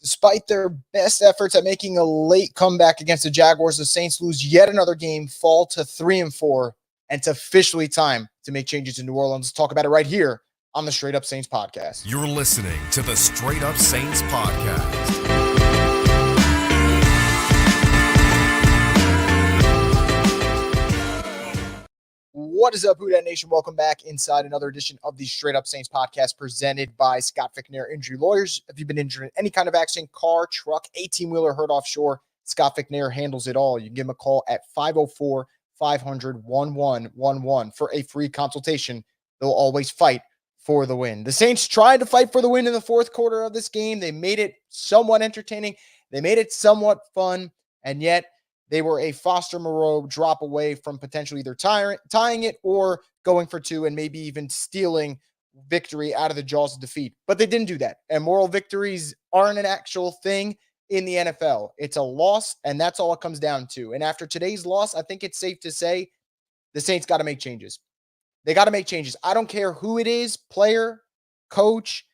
Despite their best efforts at making a late comeback against the Jaguars, the Saints lose yet another game, fall to 3-4, and it's officially time to make changes in New Orleans. Let's talk about it right here on the Straight Up Saints podcast. You're listening to the Straight Up Saints podcast. What is up, Who Dat Nation? Welcome back inside another edition of the Straight Up Saints podcast presented by Scott Fickner Injury Lawyers. If you've been injured in any kind of accident, car, truck, 18-wheeler, hurt offshore, Scott Fickner handles it all. You can give him a call at 504-500-1111 for a free consultation. They'll always fight for the win. The Saints tried to fight for the win in the fourth quarter of this game. They made it somewhat entertaining. They made it somewhat fun, and yet they were a Foster Moreau drop away from potentially either tying it or going for two and maybe even stealing victory out of the jaws of defeat. But they didn't do that. And moral victories aren't an actual thing in the NFL. It's a loss, and that's all it comes down to. And after today's loss, I think it's safe to say the Saints got to make changes. They got to make changes. I don't care who it is, player, coach,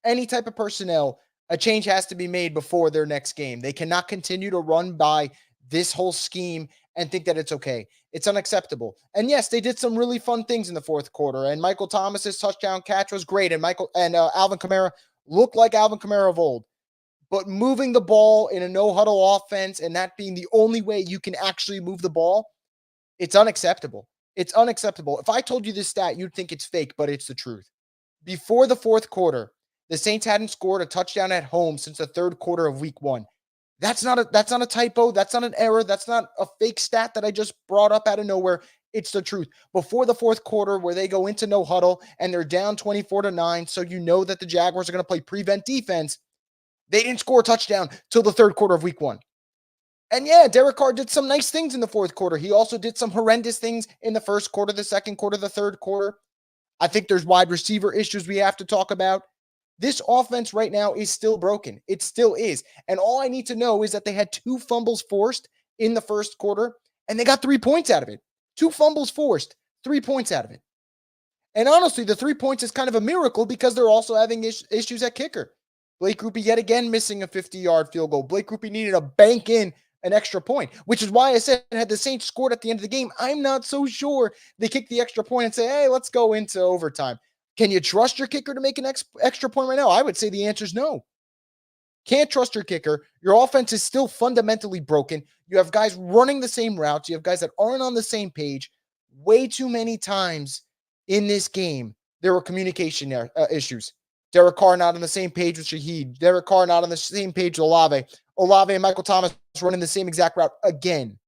any type of personnel. A change has to be made before their next game. They cannot continue to run by this whole scheme and think that it's okay. It's unacceptable. And yes, they did some really fun things in the fourth quarter. And Michael Thomas's touchdown catch was great. And Alvin Kamara looked like Alvin Kamara of old. But moving the ball in a no-huddle offense and that being the only way you can actually move the ball, it's unacceptable. It's unacceptable. If I told you this stat, you'd think it's fake, but it's the truth. Before the fourth quarter, the Saints hadn't scored a touchdown at home since the third quarter of week 1. That's not a typo. That's not an error. That's not a fake stat that I just brought up out of nowhere. It's the truth. Before the fourth quarter, where they go into no huddle and they're down 24-9, so you know that the Jaguars are going to play prevent defense, they didn't score a touchdown till the third quarter of week 1. And yeah, Derek Carr did some nice things in the fourth quarter. He also did some horrendous things in the first quarter, the second quarter, the third quarter. I think there's wide receiver issues we have to talk about. This offense right now is still broken. It still is. And all I need to know is that they had 2 fumbles forced in the first quarter, and they got 3 points out of it. 2 fumbles forced, 3 points out of it. And honestly, the 3 points is kind of a miracle because they're also having issues at kicker. Blake Grupe yet again missing a 50-yard field goal. Blake Grupe needed to bank in an extra point, which is why I said had the Saints scored at the end of the game, I'm not so sure they kick the extra point and say, hey, let's go into overtime. Can you trust your kicker to make an extra point right now? I would say the answer is no. Can't trust your kicker. Your offense is still fundamentally broken. You have guys running the same routes. You have guys that aren't on the same page. Way too many times in this game, there were communication issues. Derek Carr not on the same page with Shaheed. Derek Carr not on the same page with Olave. Olave and Michael Thomas running the same exact route again.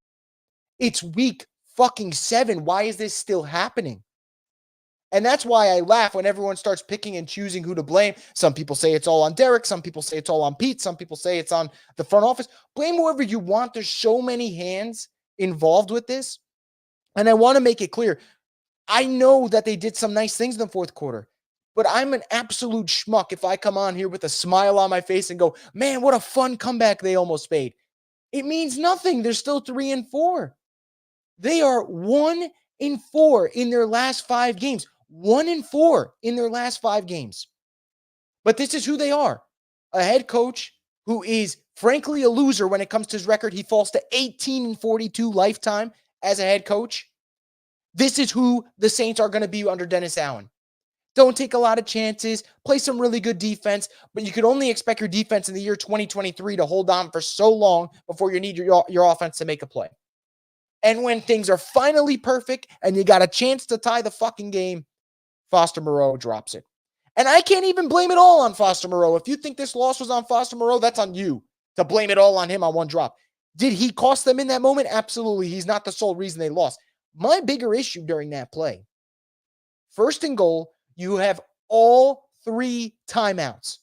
It's week fucking 7. Why is this still happening? And that's why I laugh when everyone starts picking and choosing who to blame. Some people say it's all on Derek. Some people say it's all on Pete. Some people say it's on the front office. Blame whoever you want. There's so many hands involved with this. And I want to make it clear. I know that they did some nice things in the fourth quarter, but I'm an absolute schmuck if I come on here with a smile on my face and go, man, what a fun comeback they almost made. It means nothing. They're still 3-4. They are 1-4 in their last 5 games. 1-4 in their last 5 games. But this is who they are. A head coach who is frankly a loser when it comes to his record. He falls to 18-42 lifetime as a head coach. This is who the Saints are going to be under Dennis Allen. Don't take a lot of chances. Play some really good defense. But you could only expect your defense in the year 2023 to hold on for so long before you need your offense to make a play. And when things are finally perfect and you got a chance to tie the fucking game, Foster Moreau drops it. And I can't even blame it all on Foster Moreau. If you think this loss was on Foster Moreau, that's on you to blame it all on him on one drop. Did he cost them in that moment? Absolutely. He's not the sole reason they lost. My bigger issue during that play, 1st and goal, you have all 3 timeouts.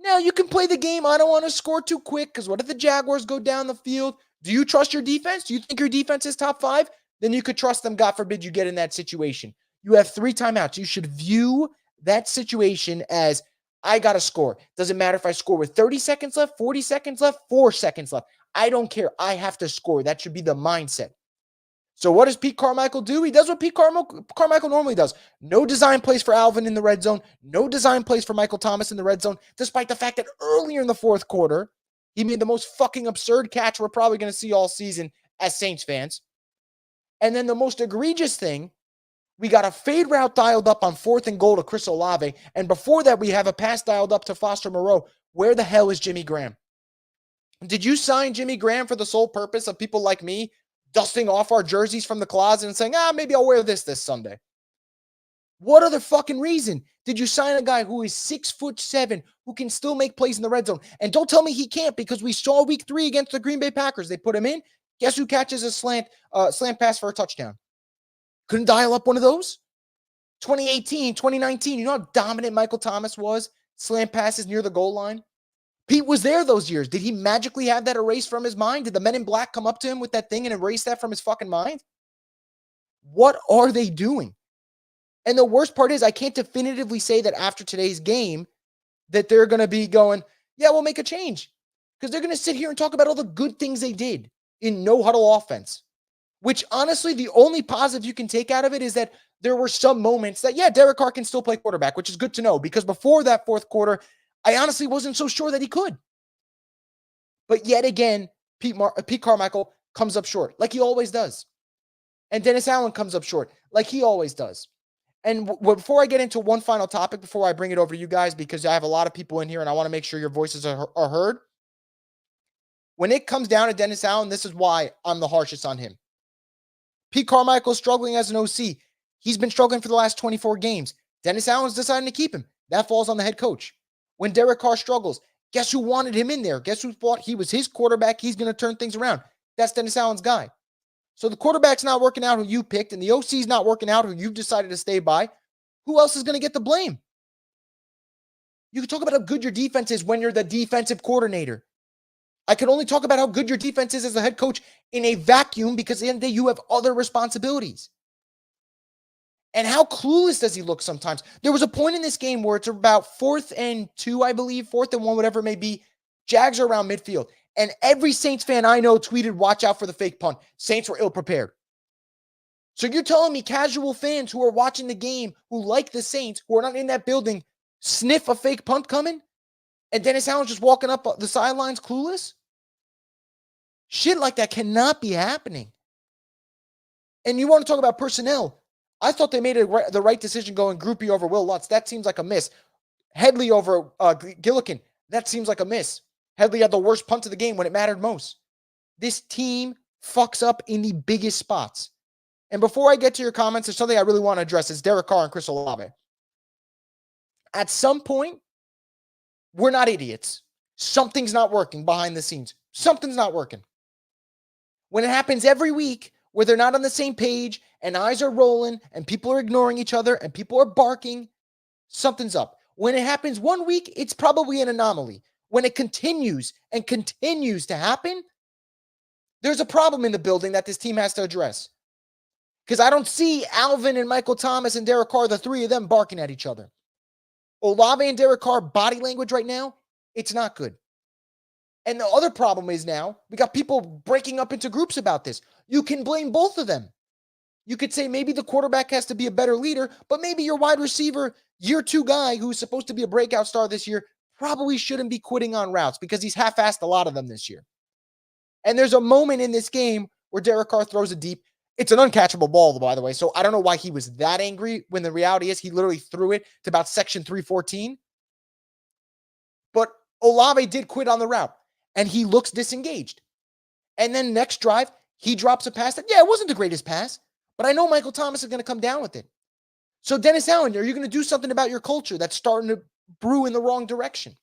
Now, you can play the game. I don't want to score too quick because what if the Jaguars go down the field? Do you trust your defense? Do you think your defense is top 5? Then you could trust them. God forbid you get in that situation. You have 3 timeouts. You should view that situation as, I got to score. Doesn't matter if I score with 30 seconds left, 40 seconds left, 4 seconds left. I don't care. I have to score. That should be the mindset. So what does Pete Carmichael do? He does what Pete Carmichael normally does. No design plays for Alvin in the red zone. No design plays for Michael Thomas in the red zone, despite the fact that earlier in the fourth quarter, he made the most fucking absurd catch we're probably going to see all season as Saints fans. And then the most egregious thing, we got a fade route dialed up on 4th and goal to Chris Olave. And before that, we have a pass dialed up to Foster Moreau. Where the hell is Jimmy Graham? Did you sign Jimmy Graham for the sole purpose of people like me dusting off our jerseys from the closet and saying, maybe I'll wear this Sunday? What other fucking reason did you sign a guy who is 6'7", who can still make plays in the red zone? And don't tell me he can't, because we saw week 3 against the Green Bay Packers. They put him in. Guess who catches a slant pass for a touchdown? Couldn't dial up one of those? 2018, 2019, you know how dominant Michael Thomas was? Slant passes near the goal line. Pete was there those years. Did he magically have that erased from his mind? Did the Men in Black come up to him with that thing and erase that from his fucking mind? What are they doing? And the worst part is, I can't definitively say that after today's game that they're going to be going, yeah, we'll make a change. Because they're going to sit here and talk about all the good things they did in no-huddle offense. Which, honestly, the only positive you can take out of it is that there were some moments that, yeah, Derek Carr can still play quarterback, which is good to know. Because before that fourth quarter, I honestly wasn't so sure that he could. But yet again, Pete Carmichael comes up short, like he always does. And Dennis Allen comes up short, like he always does. And before I get into one final topic, before I bring it over to you guys, because I have a lot of people in here and I want to make sure your voices are heard. When it comes down to Dennis Allen, this is why I'm the harshest on him. Pete Carmichael is struggling as an OC. He's been struggling for the last 24 games. Dennis Allen's deciding to keep him. That falls on the head coach. When Derek Carr struggles, guess who wanted him in there? Guess who thought he was his quarterback? He's going to turn things around. That's Dennis Allen's guy. So the quarterback's not working out who you picked, and the OC's not working out who you've decided to stay by. Who else is going to get the blame? You can talk about how good your defense is when you're the defensive coordinator. I can only talk about how good your defense is as a head coach in a vacuum, because at the end of the day, you have other responsibilities. And how clueless does he look sometimes? There was a point in this game where it's about 4th and 2, I believe, 4th and 1, whatever it may be. Jags are around midfield. And every Saints fan I know tweeted, watch out for the fake punt. Saints were ill-prepared. So you're telling me casual fans who are watching the game, who like the Saints, who are not in that building, sniff a fake punt coming? And Dennis Allen's just walking up the sidelines clueless? Shit like that cannot be happening. And you want to talk about personnel. I thought they made the right decision going Groupie over Will Lutz. That seems like a miss. Headley over Gillikin. That seems like a miss. Headley had the worst punt of the game when it mattered most. This team fucks up in the biggest spots. And before I get to your comments, there's something I really want to address. It's Derek Carr and Chris Olave. At some point, we're not idiots. Something's not working behind the scenes. Something's not working. When it happens every week, where they're not on the same page and eyes are rolling and people are ignoring each other and people are barking, something's up. When it happens one week, it's probably an anomaly. When it continues and continues to happen, there's a problem in the building that this team has to address. Because I don't see Alvin and Michael Thomas and Derek Carr, the three of them, barking at each other. Olave and Derek Carr, body language right now, it's not good. And the other problem is now, we got people breaking up into groups about this. You can blame both of them. You could say maybe the quarterback has to be a better leader, but maybe your wide receiver, year 2 guy who's supposed to be a breakout star this year, probably shouldn't be quitting on routes because he's half-assed a lot of them this year. And there's a moment in this game where Derek Carr throws a deep. It's an uncatchable ball, by the way, so I don't know why he was that angry when the reality is he literally threw it to about section 314. But Olave did quit on the route, and he looks disengaged. And then next drive, he drops a pass that, yeah, it wasn't the greatest pass, but I know Michael Thomas is going to come down with it. So Dennis Allen, are you going to do something about your culture that's starting to brew in the wrong direction?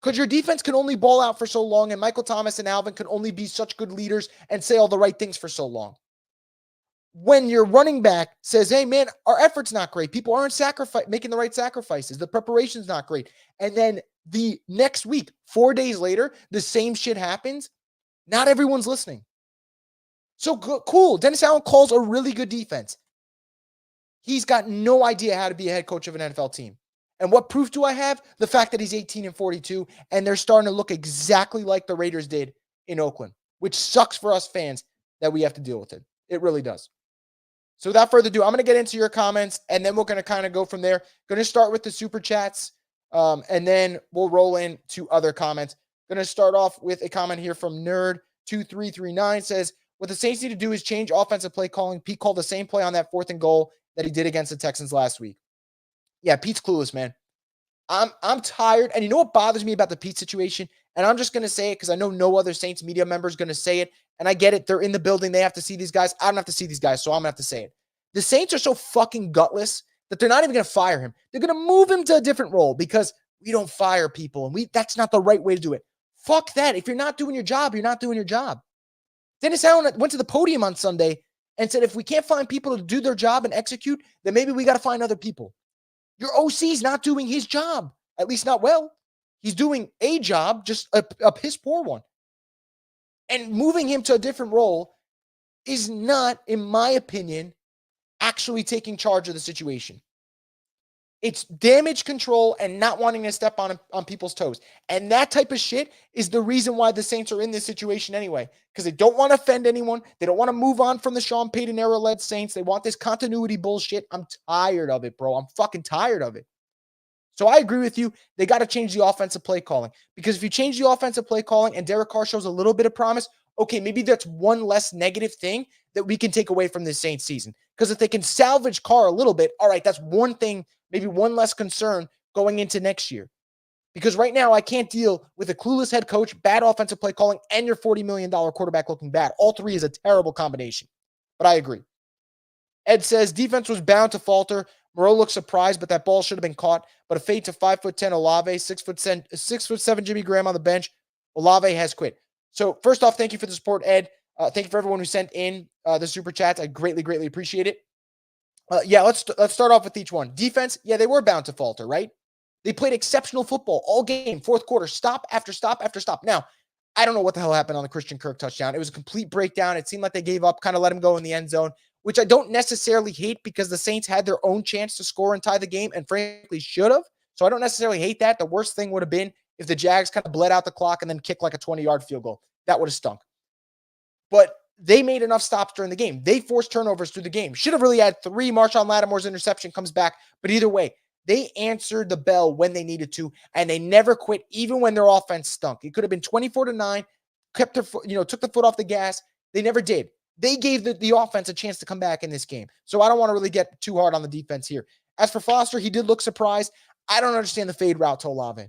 Because your defense can only ball out for so long, and Michael Thomas and Alvin can only be such good leaders and say all the right things for so long. When your running back says, hey, man, our effort's not great. People aren't making the right sacrifices. The preparation's not great. And then the next week, 4 days later, the same shit happens. Not everyone's listening. So cool. Dennis Allen calls a really good defense. He's got no idea how to be a head coach of an NFL team. And what proof do I have? The fact that he's 18-42, and they're starting to look exactly like the Raiders did in Oakland, which sucks for us fans that we have to deal with it. It really does. So without further ado, I'm going to get into your comments, and then we're going to kind of go from there. Going to start with the super chats, and then we'll roll into other comments. Going to start off with a comment here from Nerd2339 says, what the Saints need to do is change offensive play calling. Pete called the same play on that 4th and goal that he did against the Texans last week. Yeah, Pete's clueless, man. I'm tired. And you know what bothers me about the Pete situation? And I'm just going to say it because I know no other Saints media member is going to say it. And I get it. They're in the building. They have to see these guys. I don't have to see these guys, so I'm going to have to say it. The Saints are so fucking gutless that they're not even going to fire him. They're going to move him to a different role because we don't fire people. And that's not the right way to do it. Fuck that. If you're not doing your job, you're not doing your job. Dennis Allen went to the podium on Sunday and said, if we can't find people to do their job and execute, then maybe we got to find other people. Your OC's not doing his job, at least not well. He's doing a job, just a piss poor one. And moving him to a different role is not, in my opinion, actually taking charge of the situation. It's damage control and not wanting to step on people's toes. And that type of shit is the reason why the Saints are in this situation anyway. Because they don't want to offend anyone. They don't want to move on from the Sean Payton era-led Saints. They want this continuity bullshit. I'm tired of it, bro. I'm fucking tired of it. So I agree with you. They got to change the offensive play calling. Because if you change the offensive play calling and Derek Carr shows a little bit of promise, okay, maybe that's one less negative thing that we can take away from this Saints season. Because if they can salvage Carr a little bit, all right, that's one thing, maybe one less concern going into next year. Because right now I can't deal with a clueless head coach, bad offensive play calling, and your $40 million quarterback looking bad. All three is a terrible combination. But I agree. Ed says, defense was bound to falter. Moreau looks surprised, but that ball should have been caught. But a fade to 5'10" Olave, 6'7" Jimmy Graham on the bench. Olave has quit. So first off, thank you for the support, Ed. Thank you for everyone who sent in the super chats. I greatly, greatly appreciate it. Let's start off with each one. Defense, yeah, they were bound to falter, right? They played exceptional football all game, 4th quarter, stop after stop after stop. Now, I don't know what the hell happened on the Christian Kirk touchdown. It was a complete breakdown. It seemed like they gave up, kind of let him go in the end zone, which I don't necessarily hate because the Saints had their own chance to score and tie the game and frankly should have. So I don't necessarily hate that. The worst thing would have been if the Jags kind of bled out the clock and then kicked like a 20-yard field goal. That would have stunk. But they made enough stops during the game. They forced turnovers through the game. Should have really had 3. Marshawn Lattimore's interception comes back. But either way, they answered the bell when they needed to, and they never quit, even when their offense stunk. It could have been 24-9, kept their foot, took the foot off the gas. They never did. They gave the offense a chance to come back in this game. So I don't want to really get too hard on the defense here. As for Foster, he did look surprised. I don't understand the fade route to Olave.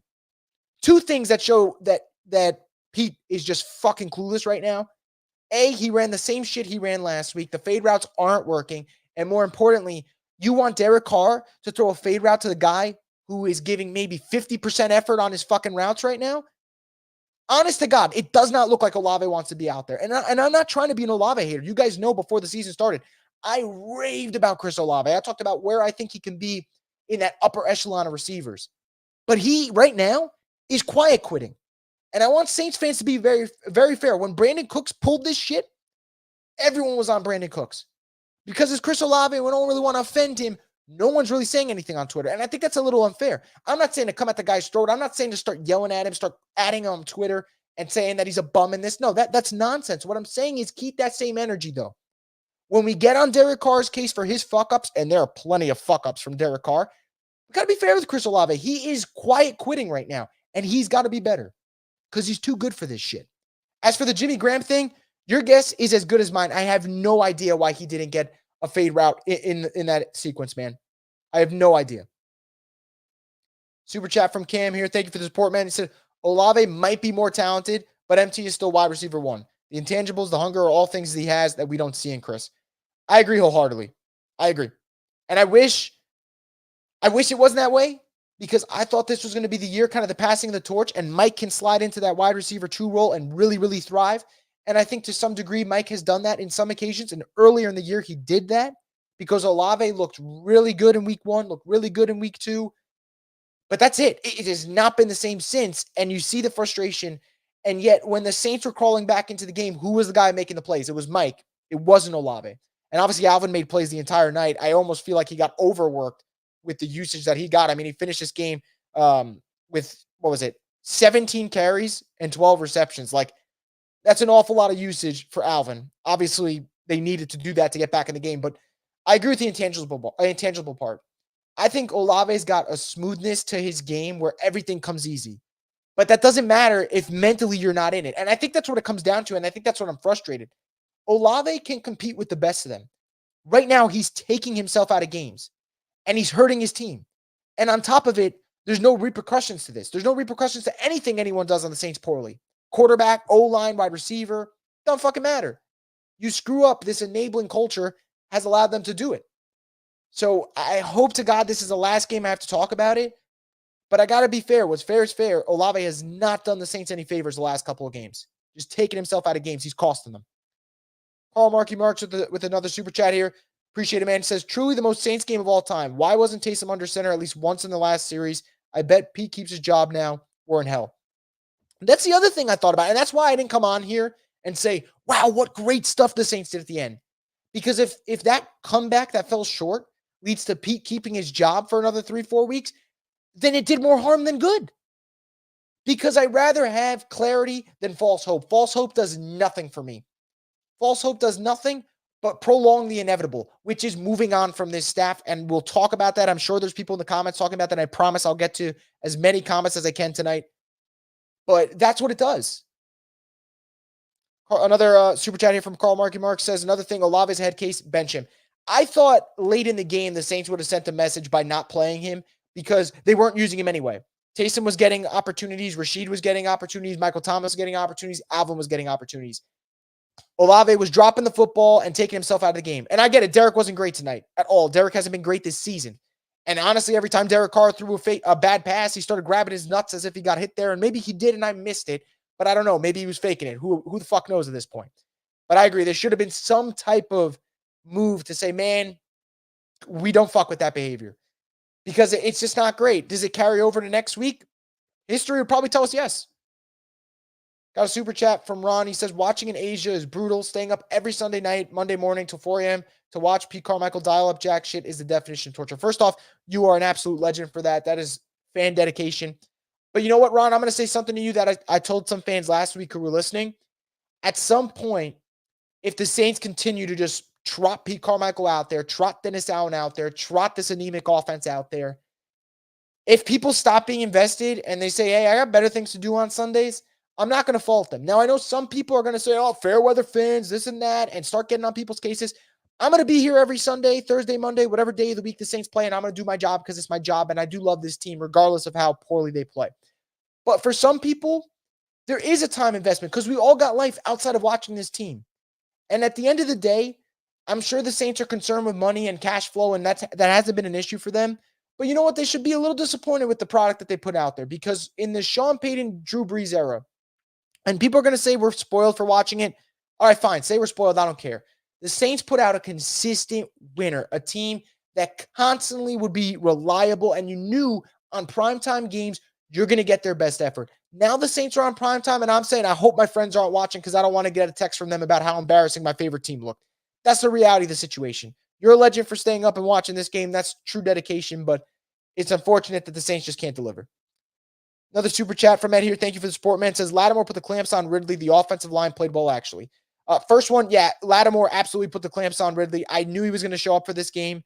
2 things that show that Pete is just fucking clueless right now. A, he ran the same shit he ran last week. The fade routes aren't working. And more importantly, you want Derek Carr to throw a fade route to the guy who is giving maybe 50% effort on his fucking routes right now? Honest to God, it does not look like Olave wants to be out there. And I'm not trying to be an Olave hater. You guys know before the season started, I raved about Chris Olave. I talked about where I think he can be in that upper echelon of receivers. But he, right now, is quiet quitting. And I want Saints fans to be very, very fair. When Brandon Cooks pulled this shit, everyone was on Brandon Cooks. Because it's Chris Olave and we don't really want to offend him, no one's really saying anything on Twitter. And I think that's a little unfair. I'm not saying to come at the guy's throat. I'm not saying to start yelling at him, start adding him on Twitter and saying that he's a bum in this. No, that's nonsense. What I'm saying is keep that same energy, though. When we get on Derek Carr's case for his fuck-ups, and there are plenty of fuck-ups from Derek Carr, we got to be fair with Chris Olave. He is quiet quitting right now, and he's got to be better because he's too good for this shit. As for the Jimmy Graham thing, your guess is as good as mine. I have no idea why he didn't get a fade route in that sequence, man. I have no idea. Super chat from Cam here. Thank you for the support, man. He said, Olave might be more talented, but MT is still wide receiver 1. The intangibles, the hunger, are all things that he has that we don't see in Chris. I agree wholeheartedly. I agree. And I wish it wasn't that way because I thought this was going to be the year, kind of the passing of the torch, and Mike can slide into that wide receiver 2 role and really, really thrive. And I think to some degree, Mike has done that in some occasions. And earlier in the year, he did that because Olave looked really good in week 1, looked really good in week 2. But that's it. It has not been the same since. And you see the frustration. And yet, when the Saints were crawling back into the game, who was the guy making the plays? It was Mike. It wasn't Olave. And obviously, Alvin made plays the entire night. I almost feel like he got overworked with the usage that he got. I mean, he finished this game with, 17 carries and 12 receptions. Like, that's an awful lot of usage for Alvin. Obviously, they needed to do that to get back in the game. But I agree with the intangible part. I think Olave's got a smoothness to his game where everything comes easy. But that doesn't matter if mentally you're not in it. And I think that's what it comes down to. And I think that's what I'm frustrated. Olave can compete with the best of them. Right now, he's taking himself out of games and he's hurting his team. And on top of it, there's no repercussions to this. There's no repercussions to anything anyone does on the Saints poorly. Quarterback, O-line, wide receiver, don't fucking matter. You screw up, this enabling culture has allowed them to do it. So I hope to God this is the last game I have to talk about it. But I got to be fair. What's fair is fair. Olave has not done the Saints any favors the last couple of games. Just taking himself out of games. He's costing them. Carl Markey Marks with another super chat here. Appreciate it, man. He says, truly the most Saints game of all time. Why wasn't Taysom under center at least once in the last series? I bet Pete keeps his job now. We're in hell. That's the other thing I thought about. And that's why I didn't come on here and say, wow, what great stuff the Saints did at the end. Because if that comeback that fell short leads to Pete keeping his job for another 3-4 weeks, then it did more harm than good. Because I'd rather have clarity than false hope. False hope does nothing for me. False hope does nothing but prolong the inevitable, which is moving on from this staff. And we'll talk about that. I'm sure there's people in the comments talking about that. I promise I'll get to as many comments as I can tonight. But that's what it does. Another super chat here from Carl Markey Mark says, another thing, Olave's head case, bench him. I thought late in the game, the Saints would have sent a message by not playing him because they weren't using him anyway. Taysom was getting opportunities. Rashid was getting opportunities. Michael Thomas was getting opportunities. Alvin was getting opportunities. Olave was dropping the football and taking himself out of the game. And I get it. Derek wasn't great tonight at all. Derek hasn't been great this season. And honestly, every time Derek Carr threw a bad pass, he started grabbing his nuts as if he got hit there. And maybe he did and I missed it. But I don't know. Maybe he was faking it. Who the fuck knows at this point? But I agree. There should have been some type of move to say, man, we don't fuck with that behavior. Because it's just not great. Does it carry over to next week? History would probably tell us yes. Got a super chat from Ron. He says, watching in Asia is brutal. Staying up every Sunday night, Monday morning till 4 a.m. to watch Pete Carmichael dial up jack shit is the definition of torture. First off, you are an absolute legend for that. That is fan dedication. But you know what, Ron? I'm going to say something to you that I told some fans last week who were listening. At some point, if the Saints continue to just trot Pete Carmichael out there, trot Dennis Allen out there, trot this anemic offense out there, if people stop being invested and they say, hey, I got better things to do on Sundays, I'm not going to fault them. Now, I know some people are going to say, oh, fair weather fans, this and that, and start getting on people's cases. I'm going to be here every Sunday, Thursday, Monday, whatever day of the week the Saints play, and I'm going to do my job because it's my job, and I do love this team regardless of how poorly they play. But for some people, there is a time investment because we all got life outside of watching this team. And at the end of the day, I'm sure the Saints are concerned with money and cash flow, and that hasn't been an issue for them. But you know what? They should be a little disappointed with the product that they put out there because in the Sean Payton, Drew Brees era, and people are going to say we're spoiled for watching it. All right, fine. Say we're spoiled. I don't care. The Saints put out a consistent winner, a team that constantly would be reliable, and you knew on primetime games, you're going to get their best effort. Now the Saints are on primetime, and I'm saying I hope my friends aren't watching because I don't want to get a text from them about how embarrassing my favorite team looked. That's the reality of the situation. You're a legend for staying up and watching this game. That's true dedication, but it's unfortunate that the Saints just can't deliver. Another super chat from Ed here. Thank you for the support, man. It says Lattimore put the clamps on Ridley. The offensive line played well, actually. First one, yeah, Lattimore absolutely put the clamps on Ridley. I knew he was going to show up for this game.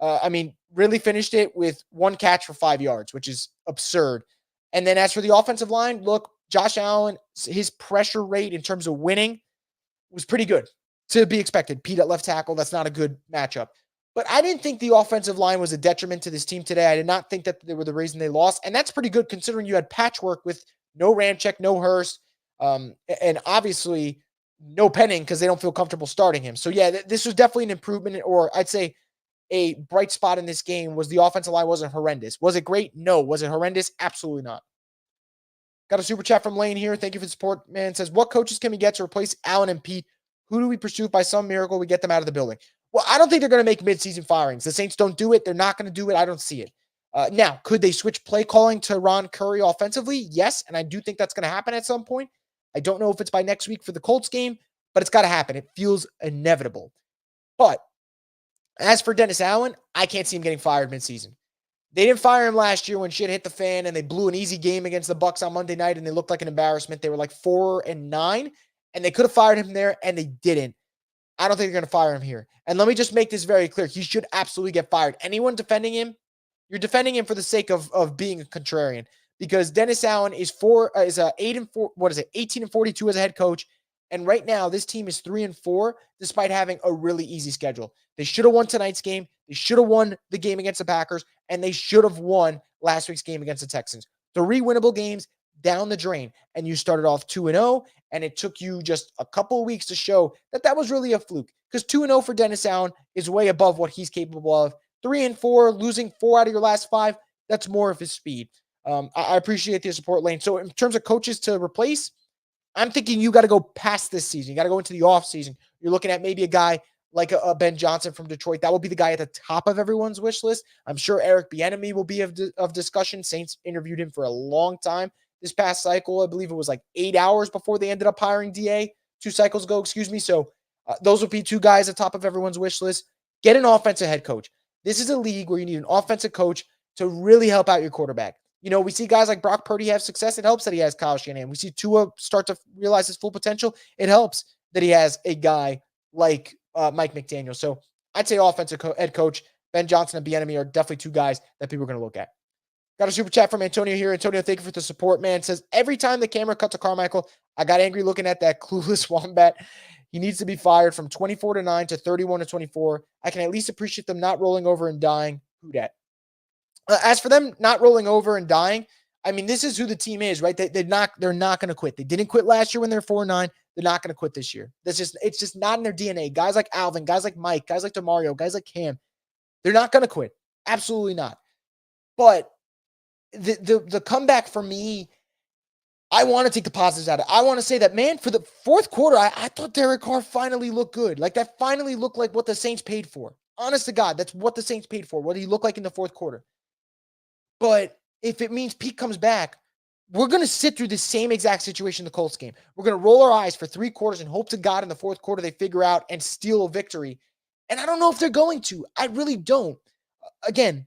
Ridley finished it with one catch for 5 yards, which is absurd. And then as for the offensive line, look, Josh Allen, his pressure rate in terms of winning was pretty good. To be expected. Pete at left tackle, that's not a good matchup. But I didn't think the offensive line was a detriment to this team today. I did not think that they were the reason they lost. And that's pretty good considering you had patchwork with no Ramczyk, no Hurst, and obviously no Penning because they don't feel comfortable starting him. So, yeah, this was definitely an improvement, or I'd say a bright spot in this game was the offensive line wasn't horrendous. Was it great? No. Was it horrendous? Absolutely not. Got a super chat from Lane here. Thank you for the support, man. It says, what coaches can we get to replace Allen and Pete? Who do we pursue? If by some miracle we get them out of the building? Well, I don't think they're going to make midseason firings. The Saints don't do it. They're not going to do it. I don't see it. Now, could they switch play calling to Ron Curry offensively? Yes, and I do think that's going to happen at some point. I don't know if it's by next week for the Colts game, but it's got to happen. It feels inevitable. But as for Dennis Allen, I can't see him getting fired midseason. They didn't fire him last year when shit hit the fan and they blew an easy game against the Bucs on Monday night and they looked like an embarrassment. They were like 4-9 and they could have fired him there and they didn't. I don't think they're going to fire him here. And let me just make this very clear. He should absolutely get fired. Anyone defending him, you're defending him for the sake of being a contrarian, because Dennis Allen is 8-4, 18-42 as a head coach. And right now, this team is 3-4, despite having a really easy schedule. They should have won tonight's game. They should have won the game against the Packers, and they should have won last week's game against the Texans. 3 winnable games down the drain, and you started off 2-0, and it took you just a couple of weeks to show that was really a fluke, because 2-0 for Dennis Allen is way above what he's capable of. 3-4, losing 4 out of your last 5, that's more of his speed. I appreciate the support, Lane. So in terms of coaches to replace, I'm thinking you got to go past this season. You got to go into the offseason. You're looking at maybe a guy like a Ben Johnson from Detroit. That will be the guy at the top of everyone's wish list. I'm sure Eric Bieniemy will be of discussion. Saints interviewed him for a long time this past cycle. I believe it was like 8 hours before they ended up hiring DA, 2 cycles ago, excuse me. So those would be 2 guys at the top of everyone's wish list. Get an offensive head coach. This is a league where you need an offensive coach to really help out your quarterback. You know, we see guys like Brock Purdy have success. It helps that he has Kyle Shanahan. We see Tua start to realize his full potential. It helps that he has a guy like Mike McDaniel. So I'd say offensive head coach Ben Johnson and Bieniemy are definitely 2 guys that people are going to look at. Got a super chat from Antonio here. Antonio, thank you for the support, man. Says, every time the camera cut to Carmichael, I got angry looking at that clueless wombat. He needs to be fired from 24-9 to 31-24. I can at least appreciate them not rolling over and dying. Who dat? As for them not rolling over and dying, I mean, this is who the team is, right? They're not going to quit. They didn't quit last year when they're 4-9. They're not going to quit this year. It's just not in their DNA. Guys like Alvin, guys like Mike, guys like DeMario, guys like Cam, they're not going to quit. Absolutely not. But the comeback for me, I want to take the positives out of it. I want to say that, man, for the fourth quarter, I thought Derek Carr finally looked good. Like, that finally looked like what the Saints paid for. Honest to God, that's what the Saints paid for, what he looked like in the fourth quarter. But if it means Pete comes back, we're going to sit through the same exact situation in the Colts game. We're going to roll our eyes for 3 quarters and hope to God in the fourth quarter they figure out and steal a victory. And I don't know if they're going to. I really don't. Again,